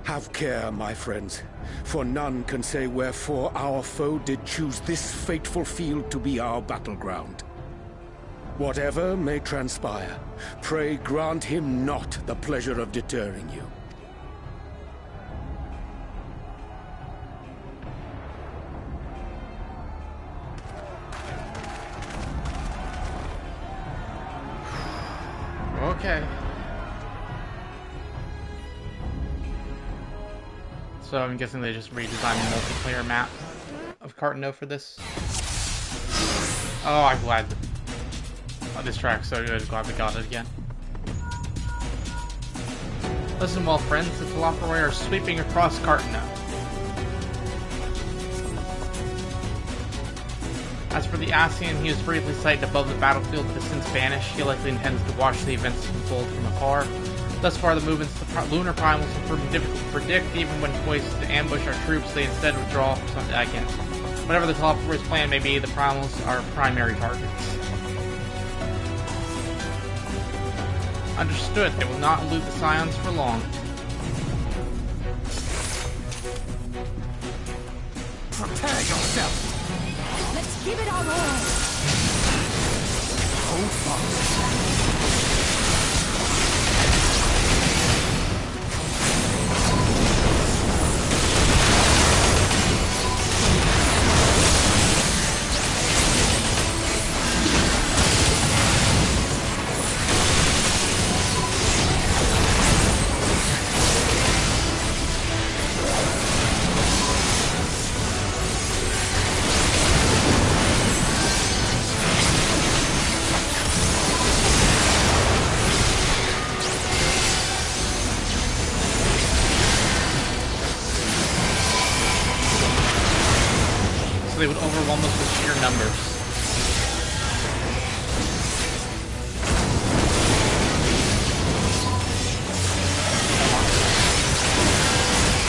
Have care, my friends, for none can say wherefore our foe did choose this fateful field to be our battleground. Whatever may transpire, pray grant him not the pleasure of deterring you. Okay. So I'm guessing they just redesigned the multiplayer map of Cartano for this. Oh, I'm glad. Oh, this track's so good. Glad we got it again. Listen well, friends. The Telophoroi are sweeping across Cartano. As for the Ascian, he was briefly sighted above the battlefield but has since vanished. He likely intends to watch the events unfold from afar. Thus far, the movements of the lunar primals have proven difficult to predict. Even when poised to ambush our troops, they instead withdraw for some seconds. Whatever the Telophoroi's plan may be, the primals are primary targets. Understood. They will not elude the Scions for long. Prepare yourself! Let's give it our all! Hold fast. So they would overwhelm us with sheer numbers.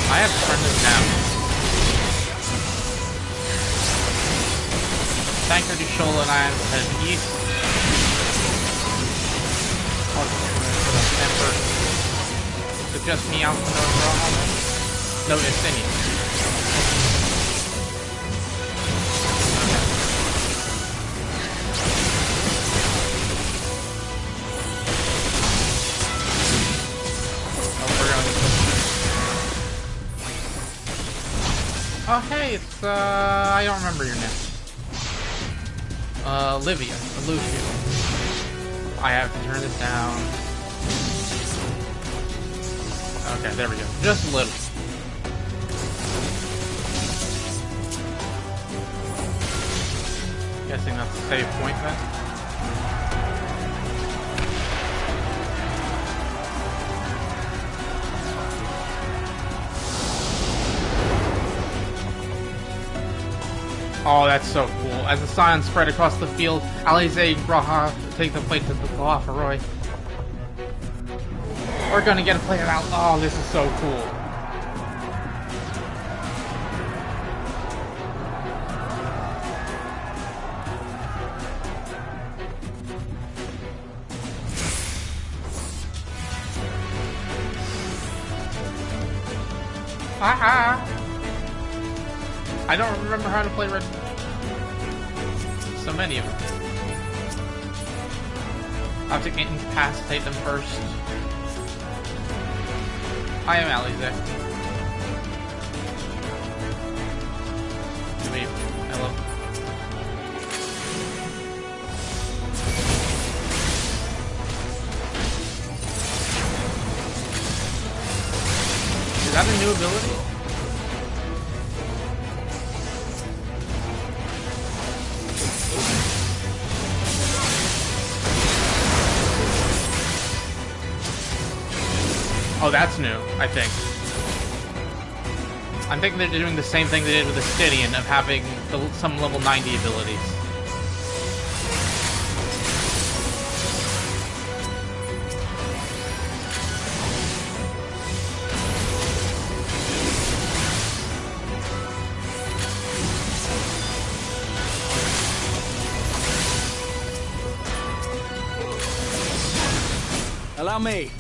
I have to turn this down. Tanker Dushola and I headed east. So just me out for no Ithinian. Oh hey, it's I don't remember your name. Livia, Lucio. I have to turn this down. Okay, there we go. Just a little. Guessing that's a save point then. Oh, that's so cool. As the Scions spread across the field, Alize and Graha take the fight to the Telophoroi. We're gonna get a play it out. Oh, this is so cool. I don't remember how to play Red. So many of them. I have to incapacitate them first. I am Alize. Wait, hello. Is that a new ability? Oh, that's new, I think. I'm thinking they're doing the same thing they did with the Stydian of having some level 90 abilities. Allow me.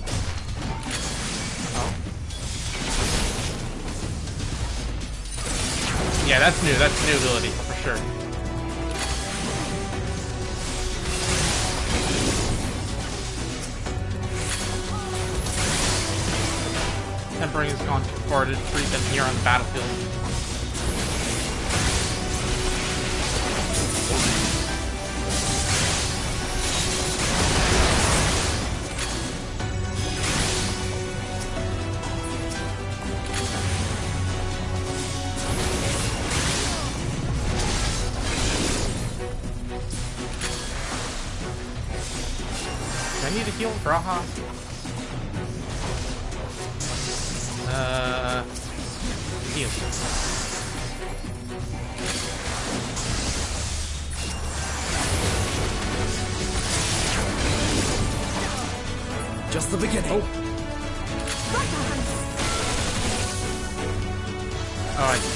Yeah, that's new. That's a new ability, for sure. Tempering has gone too far to treat them here on the battlefield. I need to heal Graha. Heal. Just the beginning. Oh, I see.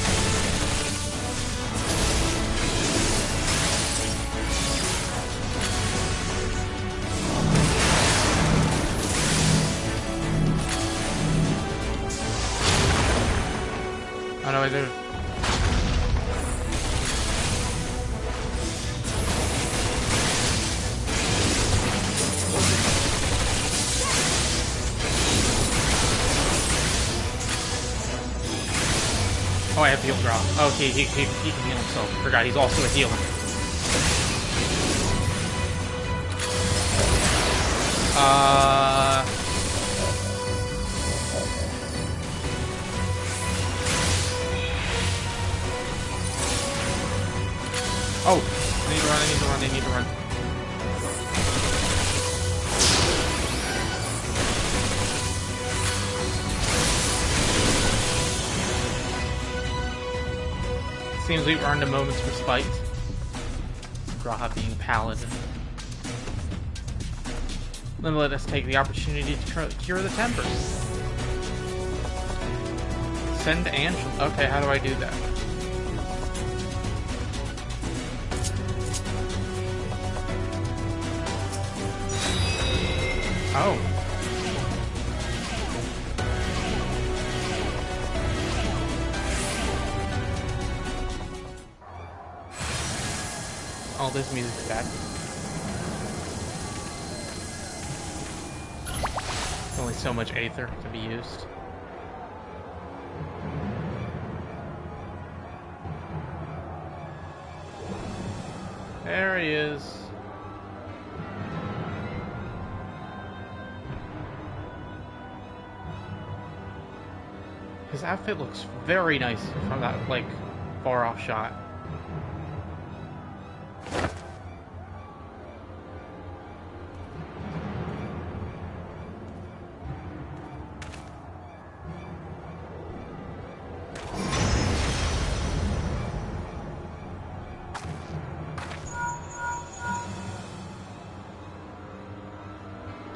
How do I do it? Oh, I have heal draw. Okay, he can heal himself. Forgot he's also a healer. Oh, I need to run, I need to run, I need to run. Seems we've earned a moment's respite. Graha being paladin. Then let us take the opportunity to cure the tempers. Send Angel. Okay, how do I do that? Oh. Oh, this music's bad. There's only so much Aether to be used. There he is. His outfit looks very nice from that, like, far-off shot.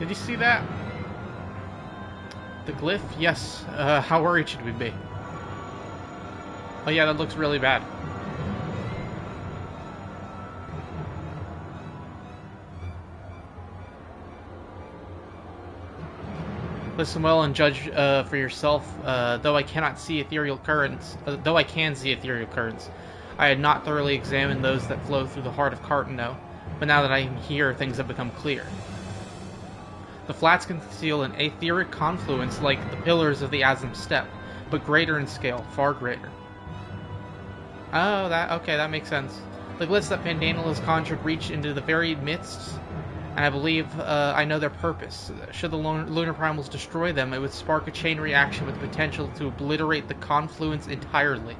Did you see that? The glyph? Yes. How worried should we be? Oh yeah, that looks really bad. Listen well and judge for yourself. Though I can see ethereal currents, I had not thoroughly examined those that flow through the heart of Cartano. But now that I am here, things have become clear. The flats conceal an etheric confluence like the pillars of the Asm Step, but greater in scale, far greater. Oh, that makes sense. The glitz that Pandanal has conjured reach into the very midst, and I believe I know their purpose. Should the lunar primals destroy them, it would spark a chain reaction with the potential to obliterate the confluence entirely.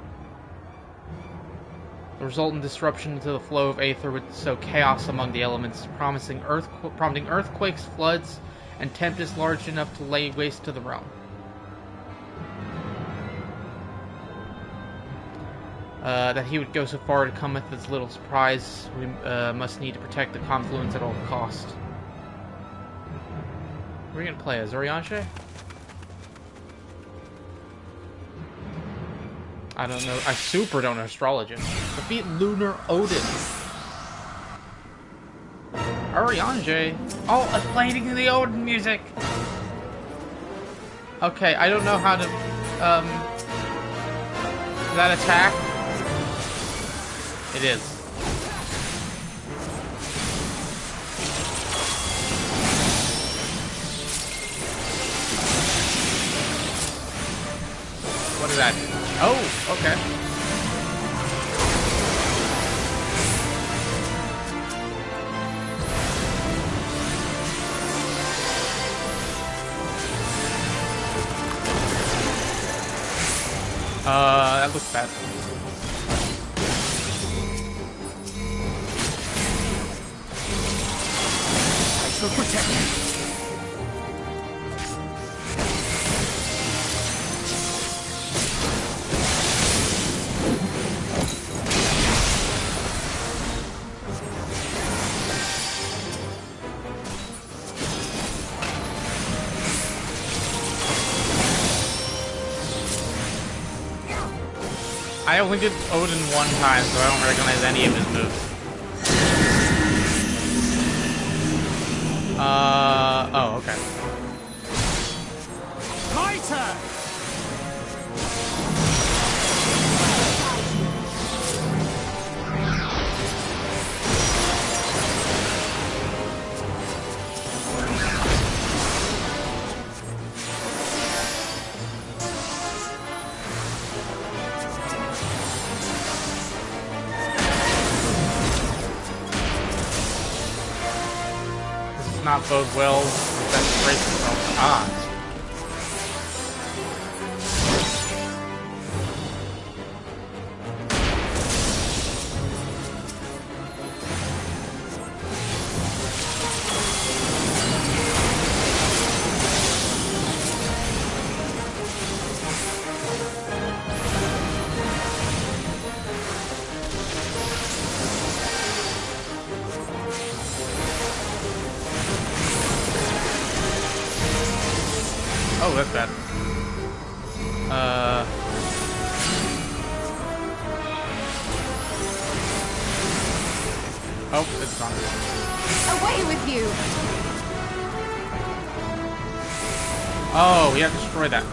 The resultant disruption to the flow of aether would sow chaos among the elements, prompting earthquakes, floods, and tempests large enough to lay waste to the realm. That he would go so far to cometh as little surprise. We must need to protect the confluence at all cost. We're gonna play as Orianche? I don't know. I super don't know Astrologian. Defeat Lunar Odin. Orianche. Oh, it's playing the Odin music. Okay, I don't know how to. That attack. It is. What is that? Oh, okay. That looks bad. I shall protect you. I only did Odin one time, so I don't recognize any of his moves. Oh, okay. My turn! Not bode well with that race of odds. Oh, that's bad. Oh, it's gone. Away with you! Oh, we have to destroy that.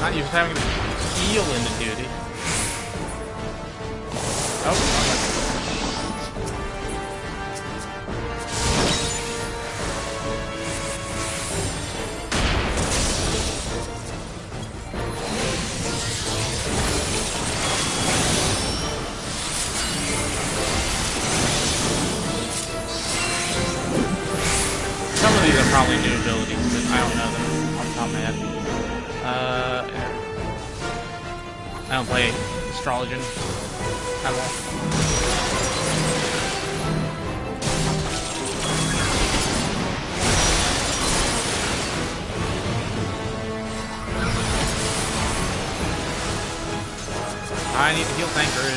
Not used to having to heal into duty. Oh, some of these are probably new abilities, but I don't know them off the top of my head. I don't play Astrologian at all. I need to heal Tancred.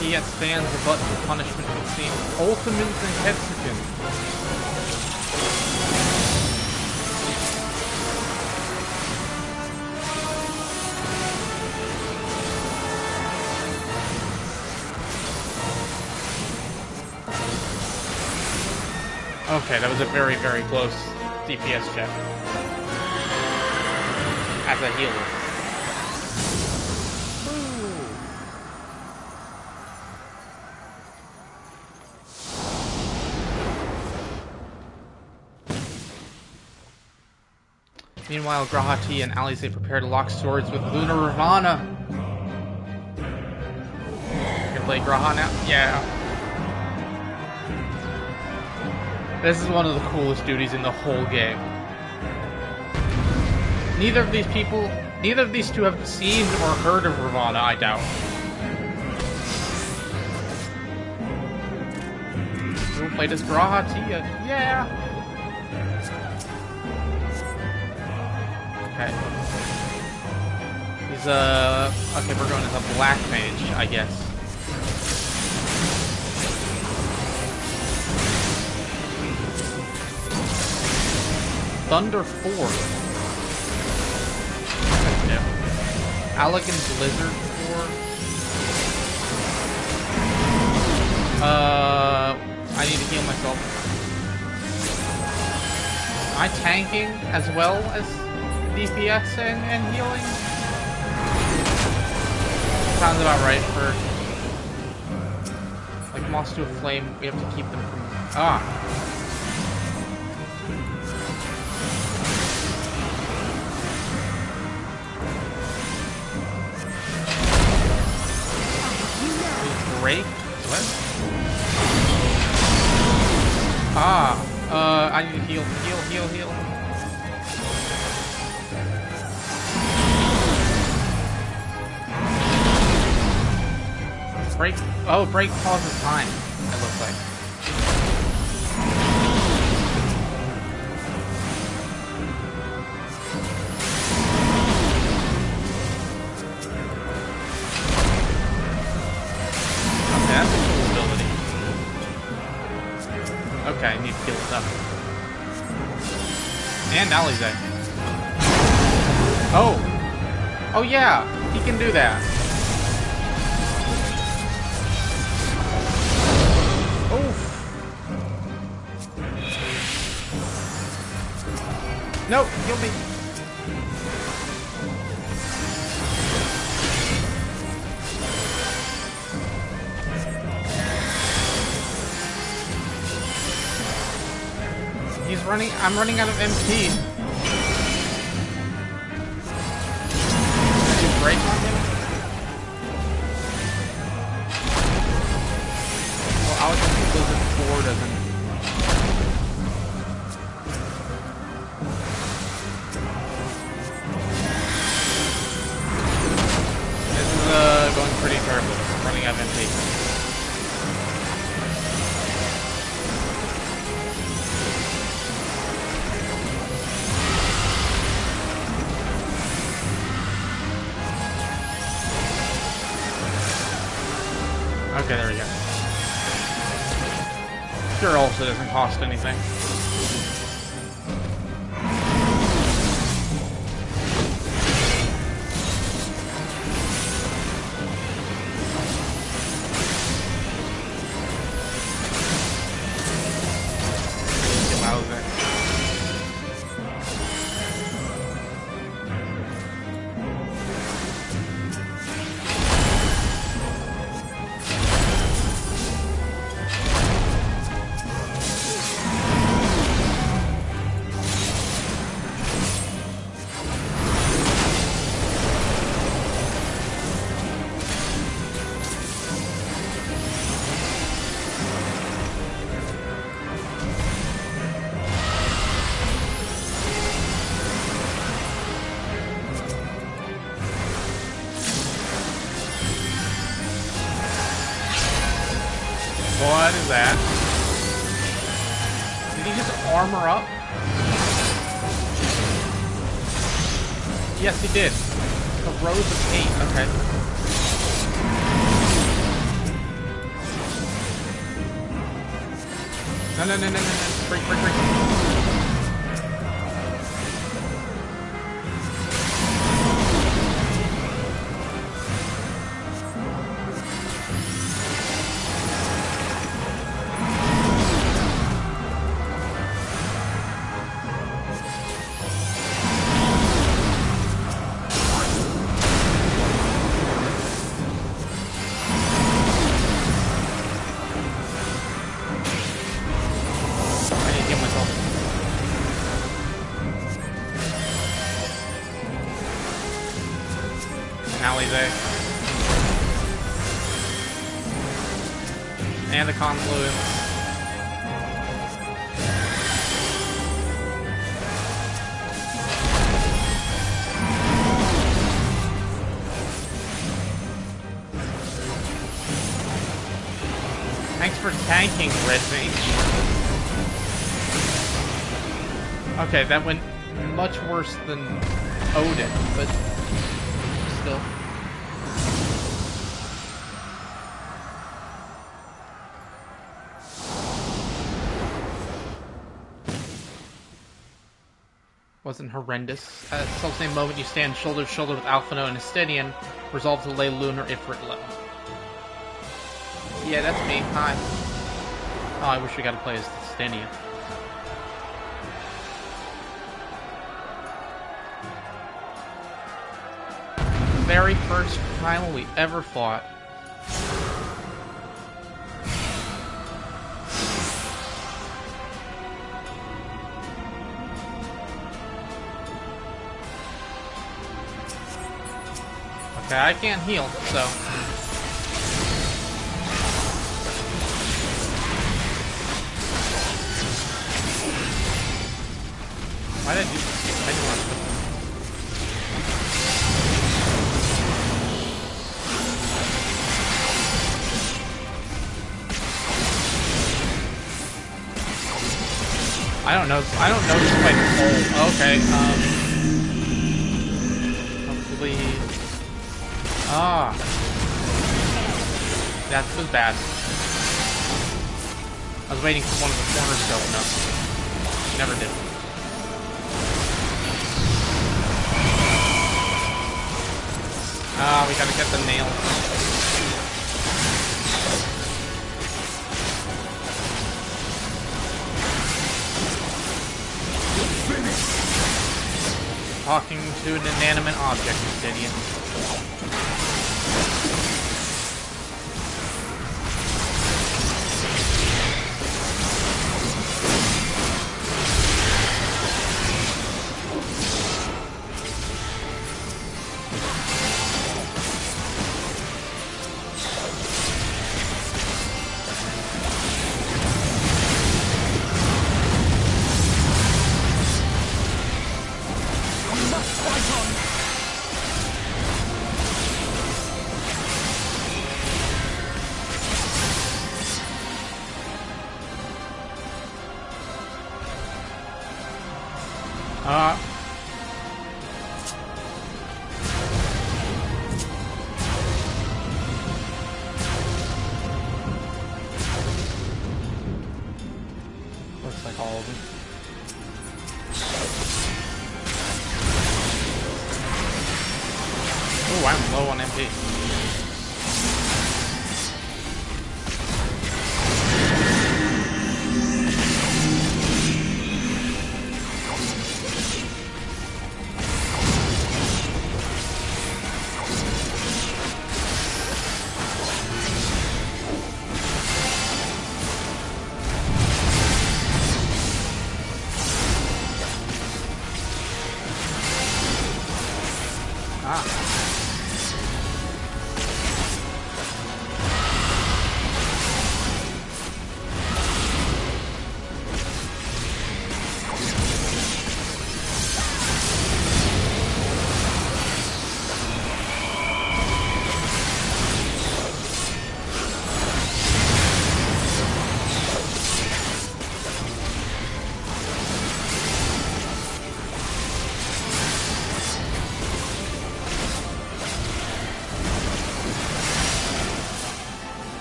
He yet stands the button for punishment would seem. Ultimate and Ketsukin. Okay, that was a very, very close DPS check. As a healer. Meanwhile, Grahati and Alize prepare to lock swords with Lunar Ravana. You can play Graha now? Yeah. This is one of the coolest duties in the whole game. Neither of these two have seen or heard of Ravana, I doubt. Who played as Grahati? Yeah. Okay. He's okay, we're going as a black mage, I guess. Thunder 4. That's new. Elegant Blizzard 4. I need to heal myself. Am I tanking as well as DPS and healing? Sounds about right for... like Moss to a Flame, we have to keep them from... Break? What? I need to heal. Break. Oh, break pauses time, it looks like. That's a cool ability. Okay, I need to heal this up. And Alize. Oh! Oh yeah! He can do that. Oof! No! Kill me! He's running. I'm running out of MP. Did you break on him? Well, I was thinking Blizzard 4 doesn't. This is going pretty terrible. I'm running out of MP. Okay, there we go. Cure also doesn't cost anything. What is that? Did he just armor up? Yes, he did. A Rose of 8, okay. No, no, no, no, no, no. Break, break, break. And the confluence. Thanks for tanking, Red Mage. Okay, that went much worse than Odin, but still. Wasn't horrendous. At the self-same moment, you stand shoulder to shoulder with Alphino and Estinian, resolved to lay Lunar Ifrit low. Yeah, that's me. Hi. Oh, I wish we got to play as Estinian. The very first primal we ever fought. Okay, I can't heal, so... Why did I do this? I didn't want to put them. I don't know this quite cold. Okay, hopefully... Ah. That was bad. I was waiting for one of the corners to open up. Never did. Ah, we gotta get the nail. Talking to an inanimate object, idiot. Looks like all of them. Oh, I'm low on MP.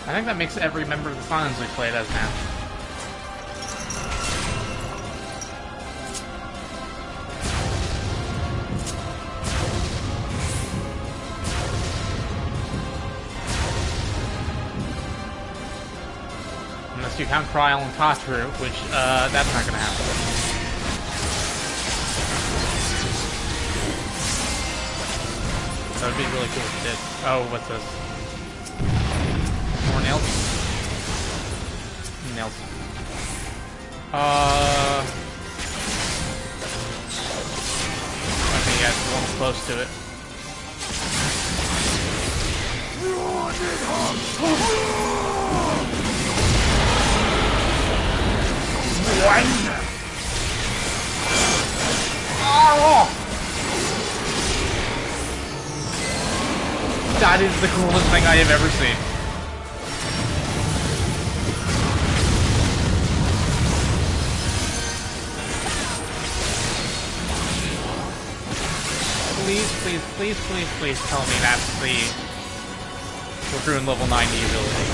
I think that makes every member of the Silence we played as now. rescue Count Kryl and Tatru, which, that's not gonna happen. That would be really cool if it did. Oh, what's this? More nails? Nails. Okay, yeah, it's almost close to it. That is the coolest thing I have ever seen. Please tell me that's the Recruit level 90 ability.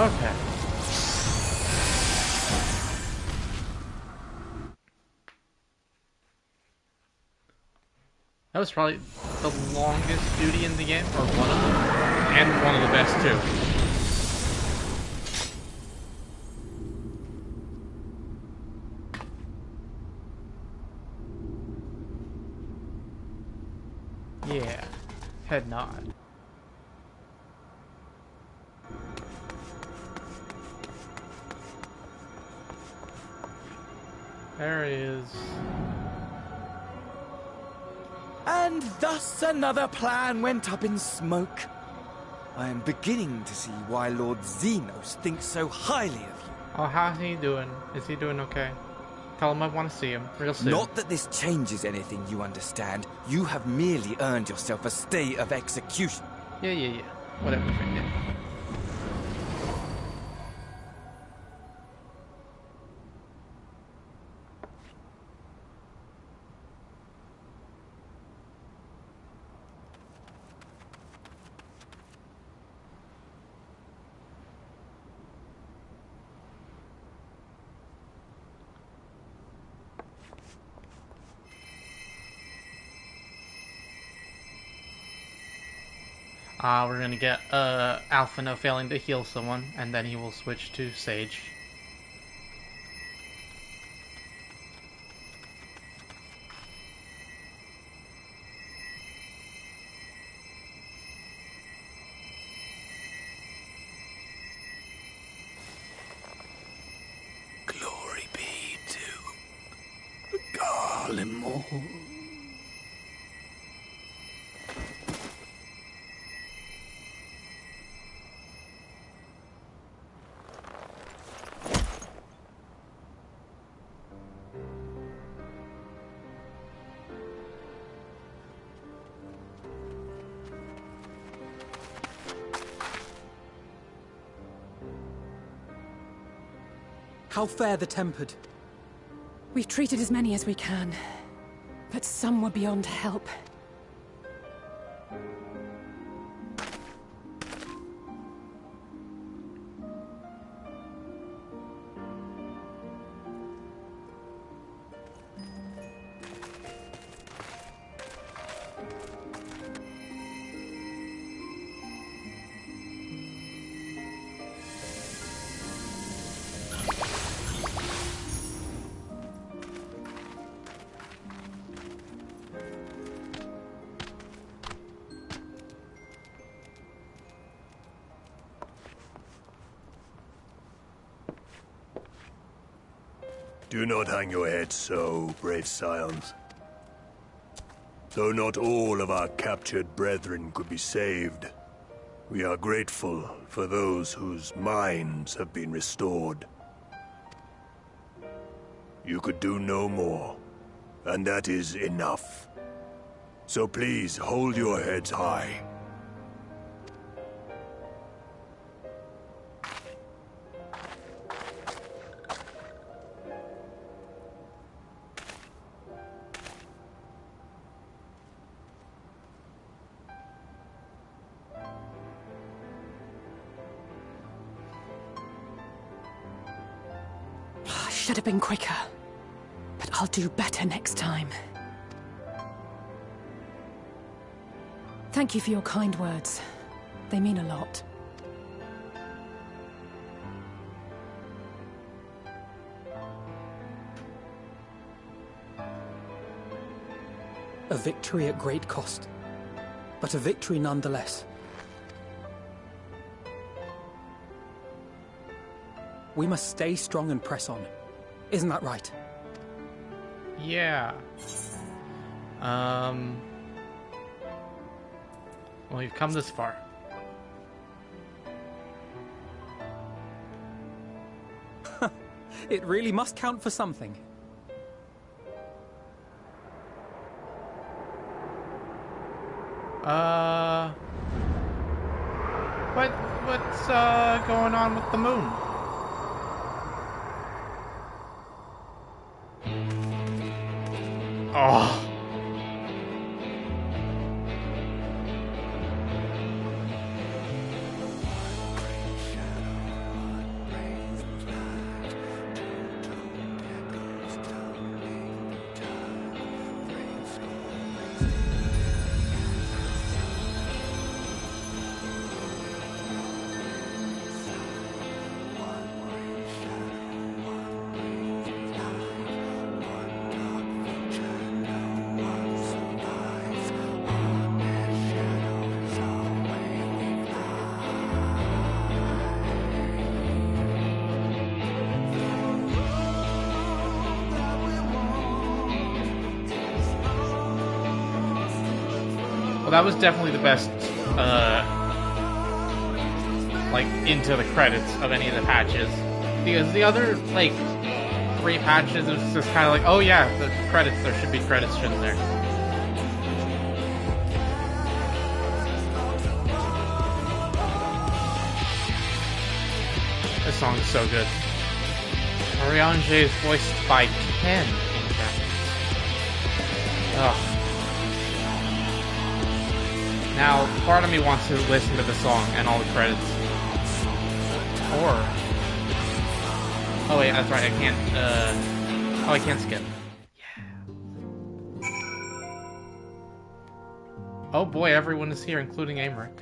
Okay. That was probably the longest duty in the game, or one of them, and one of the best too. Yeah, head nod. There it is. And thus another plan went up in smoke. I am beginning to see why Lord Xenos thinks so highly of you. Oh, how's he doing? Is he doing okay? Tell him I want to see him real soon. Not that this changes anything, you understand. You have merely earned yourself a stay of execution. Yeah. Whatever, yeah. We're gonna get Alphino failing to heal someone, and then he will switch to Sage. Glory be to Garlemore. How fare the Tempered? We've treated as many as we can, but some were beyond help. Do not hang your head so, brave scions. Though not all of our captured brethren could be saved, We are grateful for those whose minds have been restored. You could do no more, and that is enough. So please hold your heads high. Should have been quicker. But I'll do better next time. Thank you for your kind words. They mean a lot. A victory at great cost, but a victory nonetheless. We must stay strong and press on. Isn't that right? Yeah. Well, you've come this far. It really must count for something. What's going on with the moon? Oh. Well, that was definitely the best, like, into the credits of any of the patches. Because the other, like, 3 patches, it was just kind of like, oh yeah, the credits, there should be credits, shouldn't there? This song is so good. Oriange is voiced by Ken in Japanese. Ugh. Now, part of me wants to listen to the song and all the credits. Or... oh wait, that's right, I can't, oh, I can't skip. Yeah. Oh boy, everyone is here, including Aymeric.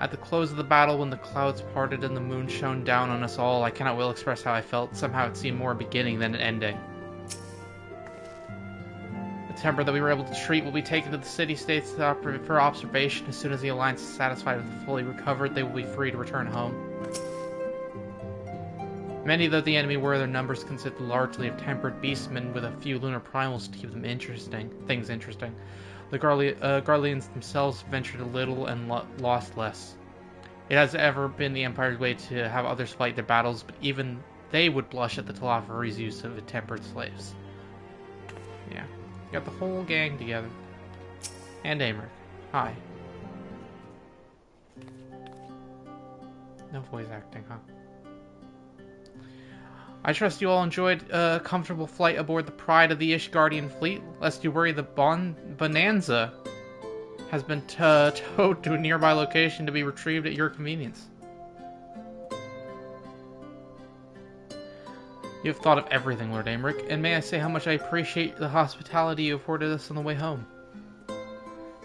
At the close of the battle, when the clouds parted and the moon shone down on us all, I cannot well express how I felt. Somehow it seemed more a beginning than an ending. The temper that we were able to treat will be taken to the city-states for observation. As soon as the Alliance is satisfied with fully recovered, they will be free to return home. Many though the enemy were, their numbers consisted largely of tempered beastmen with a few lunar primals to keep them things interesting. The Garleans themselves ventured a little and lost less. It has ever been the Empire's way to have others fight their battles, but even they would blush at the Telafari's use of tempered slaves. Yeah. Got the whole gang together. And Aymeric. Hi. No voice acting, huh? I trust you all enjoyed a comfortable flight aboard the Pride of the Ishgardian fleet. Lest you worry, the Bonanza has been towed to a nearby location to be retrieved at your convenience. You have thought of everything, Lord Aymeric, and may I say how much I appreciate the hospitality you afforded us on the way home.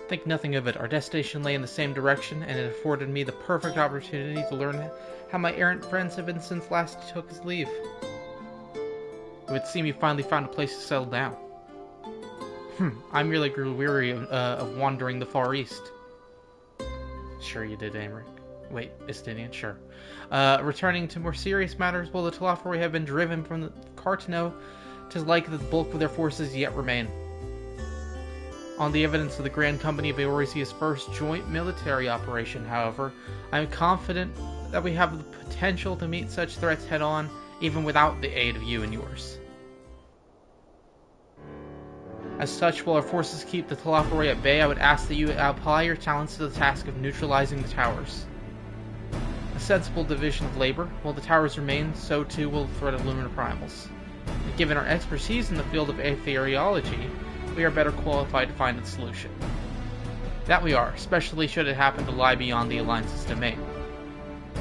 Think nothing of it. Our destination lay in the same direction, and it afforded me the perfect opportunity to learn how my errant friends have been since last he took his leave. It would seem you finally found a place to settle down. I merely grew weary of wandering the Far East. Sure you did, Aymeric. Wait, Estinian, sure. Returning to more serious matters, while the Telafari have been driven from the Cartano, 'tis like the bulk of their forces yet remain. On the evidence of the Grand Company of Eorzea's first joint military operation, however, I am confident that we have the potential to meet such threats head-on, even without the aid of you and yours. As such, while our forces keep the Telophoroi at bay, I would ask that you apply your talents to the task of neutralizing the towers. A sensible division of labor. While the towers remain, so too will the threat of lunar primals. And given our expertise in the field of aetheriology, we are better qualified to find a solution. That we are, especially should it happen to lie beyond the Alliance's domain.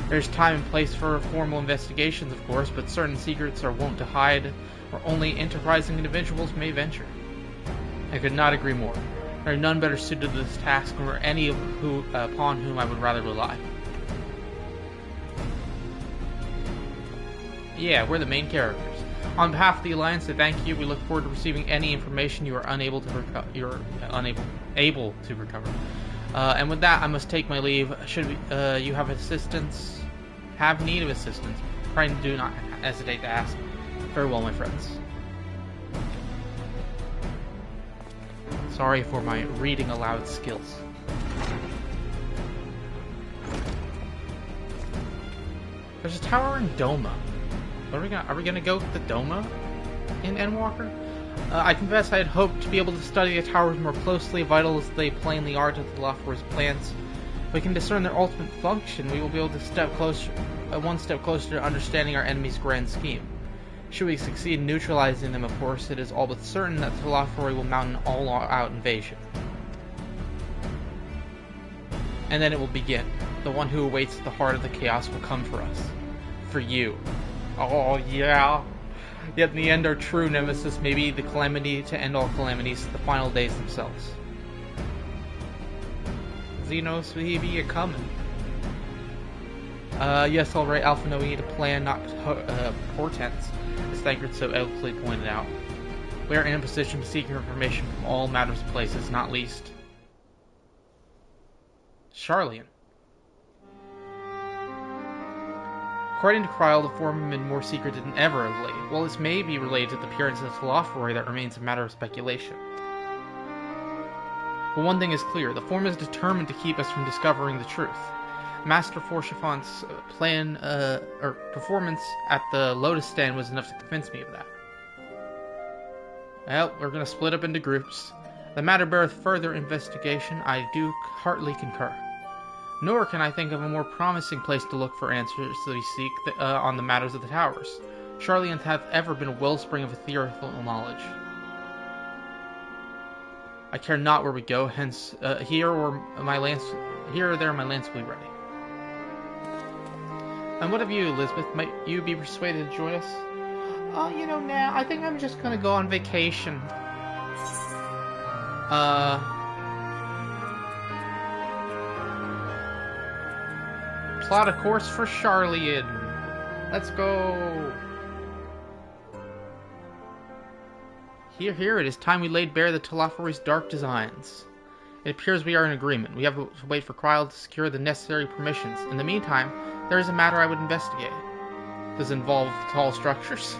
There's time and place for formal investigations, of course, but certain secrets are wont to hide, where only enterprising individuals may venture. I could not agree more. There are none better suited to this task, nor any upon whom I would rather rely. Yeah, we're the main characters. On behalf of the Alliance, I thank you. We look forward to receiving any information you are able to recover. And with that, I must take my leave. Should you have need of assistance, pray do not hesitate to ask. Farewell, my friends. Sorry for my reading aloud skills. There's a tower in Doma. Are we gonna go to the Doma in Endwalker? I confess I had hoped to be able to study the towers more closely, vital as they plainly are to the Telophoroi's plans. If we can discern their ultimate function, we will be able to step closer, one step closer to understanding our enemy's grand scheme. Should we succeed in neutralizing them, of course, it is all but certain that the Telophoroi will mount an all-out invasion. And then it will begin. The one who awaits at the heart of the chaos will come for us. For you. Oh, yeah. Yet in the end, our true nemesis may be the calamity to end all calamities, the final days themselves. Xenos, we be a-coming. Yes, alright, Alphino, we need a plan, not portents, as Thancred so eloquently pointed out. We are in a position to seek information from all matters of places, not least Sharlayan. According to Kryl, the form has been more secreted than ever of late. While this may be related to the appearance of the Telophoroi, that remains a matter of speculation. But one thing is clear, the form is determined to keep us from discovering the truth. Master Forshafon's performance at the Lotus Stand was enough to convince me of that. Well, we're going to split up into groups. The matter beareth further investigation, I do heartily concur. Nor can I think of a more promising place to look for answers that we seek on the matters of the towers. Sharlayan hath ever been a wellspring of ethereal knowledge. I care not where we go, hence here or there my lance will be ready. And what of you, Elizabeth? Might you be persuaded to join us? Oh, nah, I think I'm just gonna go on vacation. Plot a course for Sharlayan. Let's go. Here, it is time we laid bare the Telophoroi's dark designs. It appears we are in agreement. We have to wait for Kryl to secure the necessary permissions. In the meantime, there is a matter I would investigate. Does it involve tall structures?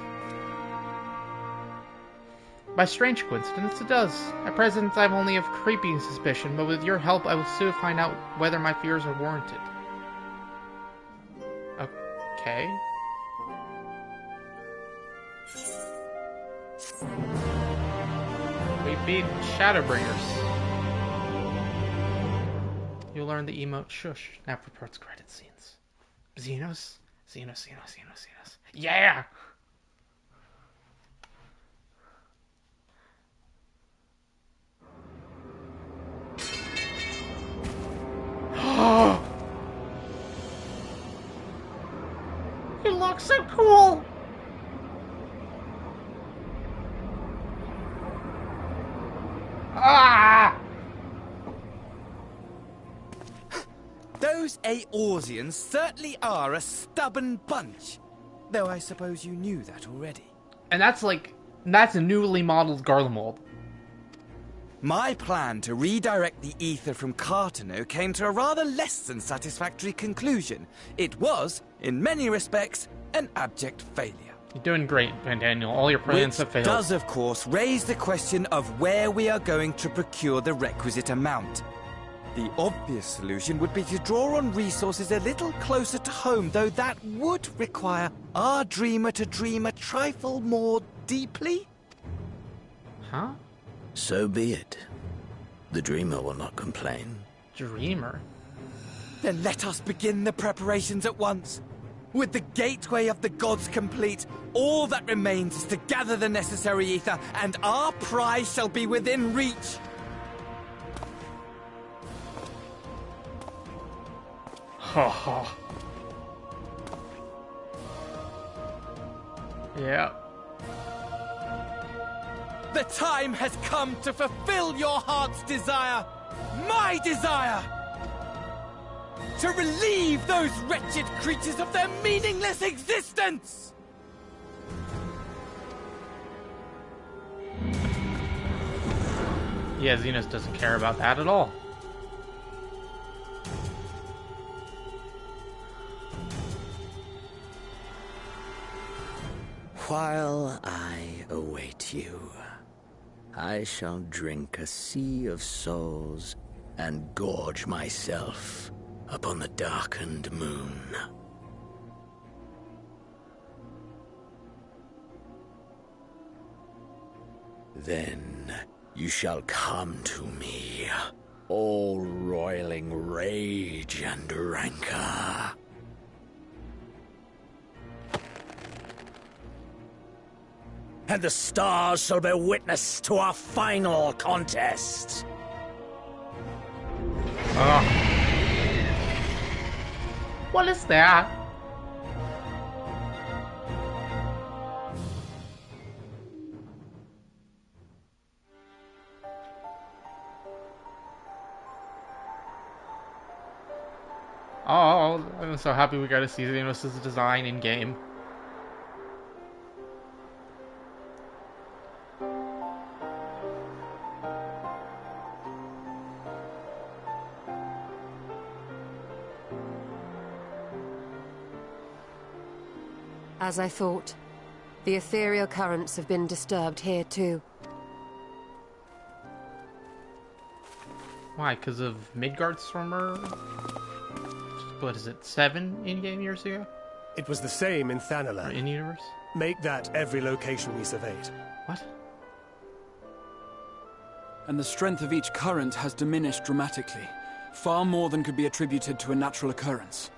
By strange coincidence, it does. At present, I have only a creeping suspicion, but with your help, I will soon find out whether my fears are warranted. Okay. We beat Shadowbringers. You'll learn the emote shush after parts credit scenes. Xenos? Xenos. Yeah! He looks so cool! Ah! Those Eorzeans certainly are a stubborn bunch. Though I suppose you knew that already. And that's a newly modeled Garlemald. My plan to redirect the ether from Cartano came to a rather less than satisfactory conclusion. It was, in many respects, an abject failure. You're doing great, Van Daniel. All your plans have failed. Does, of course, raise the question of where we are going to procure the requisite amount. The obvious solution would be to draw on resources a little closer to home, though that would require our dreamer to dream a trifle more deeply. Huh? So be it. The dreamer will not complain. Dreamer? Then let us begin the preparations at once. With the gateway of the gods complete, all that remains is to gather the necessary ether, and our prize shall be within reach. Ha ha. Yeah. The time has come to fulfill your heart's desire, my desire! To relieve those wretched creatures of their meaningless existence! Yeah, Xenos doesn't care about that at all. While I await you, I shall drink a sea of souls and gorge myself upon the darkened moon. Then you shall come to me, all roiling rage and rancor. And the stars shall bear witness to our final contest. What is that? Oh, I'm so happy we got to see Xenos' design in game. As I thought, the ethereal currents have been disturbed here too. Why? Because of Midgard's Stormer? What is it, 7 in-game years ago? It was the same in Or Thanalan. in-universe? Make that every location we surveyed. What? And the strength of each current has diminished dramatically. Far more than could be attributed to a natural occurrence.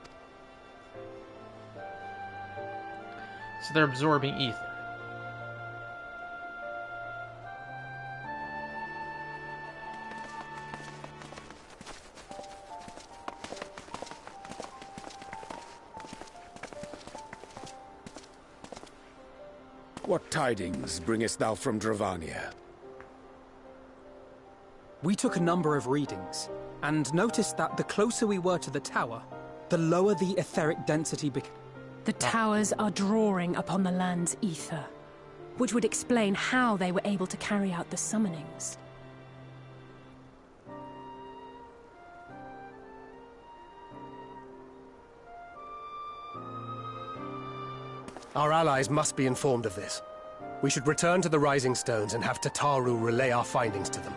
So they're absorbing ether. What tidings bringest thou from Dravania? We took a number of readings, and noticed that the closer we were to the tower, the lower the etheric density became. The towers are drawing upon the land's ether, which would explain how they were able to carry out the summonings. Our allies must be informed of this. We should return to the Rising Stones and have Tataru relay our findings to them.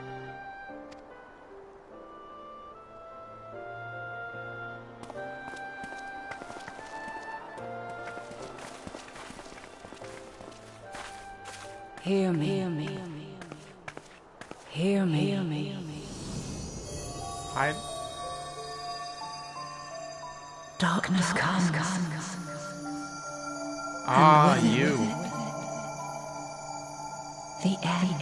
Hear me. Hear me. Hear me. Hear me. I... Darkness comes. Ah, you. The end.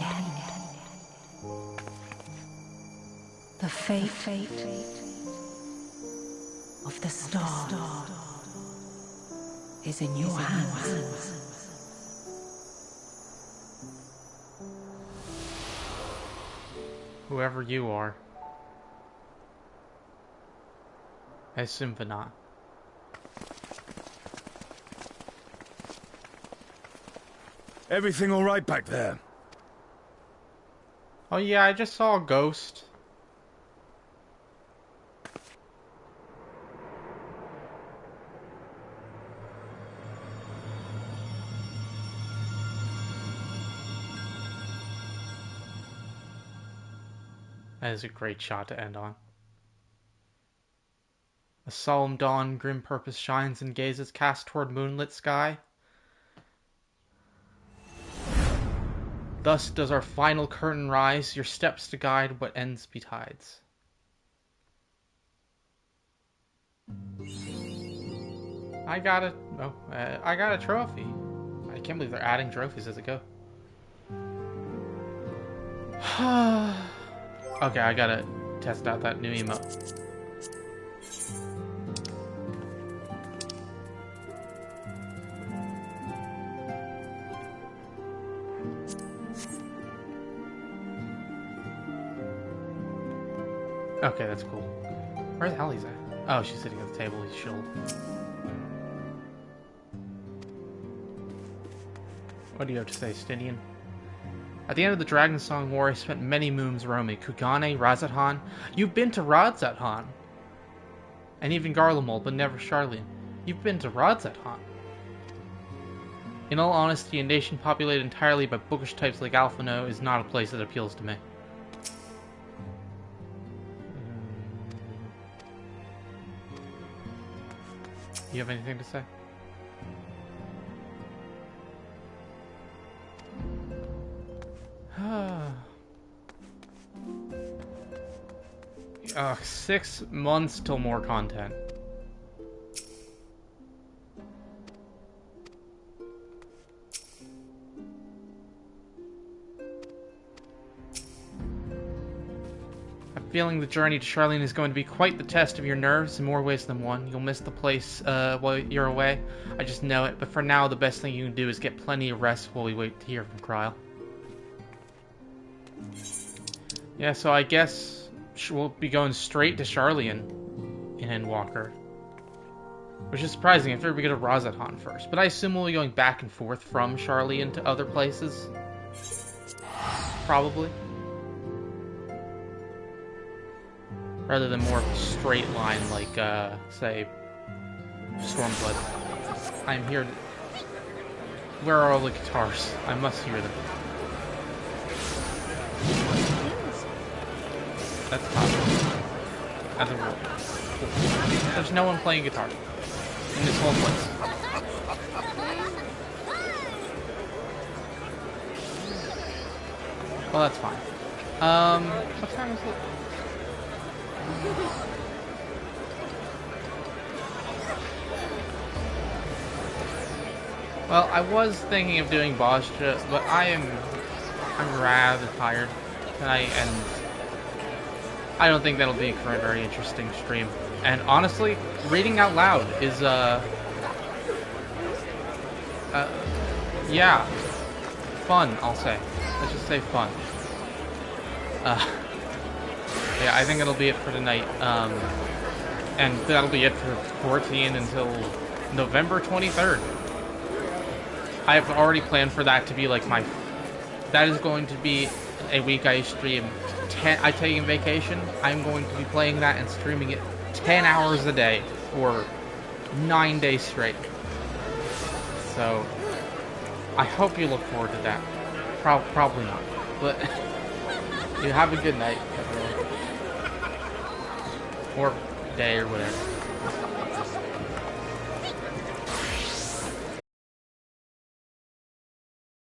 The fate of the star is in your hands. Whoever you are. I assume not. Everything all right back there? Oh yeah, I just saw a ghost. That is a great shot to end on. A solemn dawn, grim purpose shines and gazes cast toward moonlit sky. Thus does our final curtain rise, your steps to guide what ends betides. I got a trophy. I can't believe they're adding trophies as it go. Okay, I gotta test out that new emote. Okay, that's cool. Where the hell is at? Oh, she's sitting at the table. He's chilled. What do you have to say, Stinian? At the end of the Dragon Song War, I spent many moons roaming. Kugane, Razathan. You've been to Razathan. And even Garlemald, but never Sharlayan. You've been to Razathan. In all honesty, a nation populated entirely by bookish types like Alphino is not a place that appeals to me. You have anything to say? 6 months till more content. I'm feeling the journey to Sharlayan is going to be quite the test of your nerves in more ways than one. You'll miss the place while you're away. I just know it, but for now the best thing you can do is get plenty of rest while we wait to hear from Kryl. Yeah, so I guess we'll be going straight to Sharlayan in Endwalker. Which is surprising. I figured we'd go to Razathan first. But I assume we'll be going back and forth from Sharlayan to other places. Probably. Rather than more of a straight line like, say, Stormblood. I'm here to... Where are all the guitars? I must hear them. That's possible. As a rule. There's no one playing guitar in this whole place. Well, that's fine. What time is it? Well, I was thinking of doing Bostra, but I'm rather tired tonight, and I don't think that'll be a very interesting stream. And honestly, reading out loud is, yeah, fun, I'll say. Let's just say fun. Yeah, I think that'll be it for tonight. And that'll be it for 14 until November 23rd. I've already planned for that to be like my... That is going to be a week I stream. I take a vacation. I'm going to be playing that and streaming it 10 hours a day for 9 days straight. So, I hope you look forward to that. Probably not. But, you have a good night, everyone. Or day or whatever.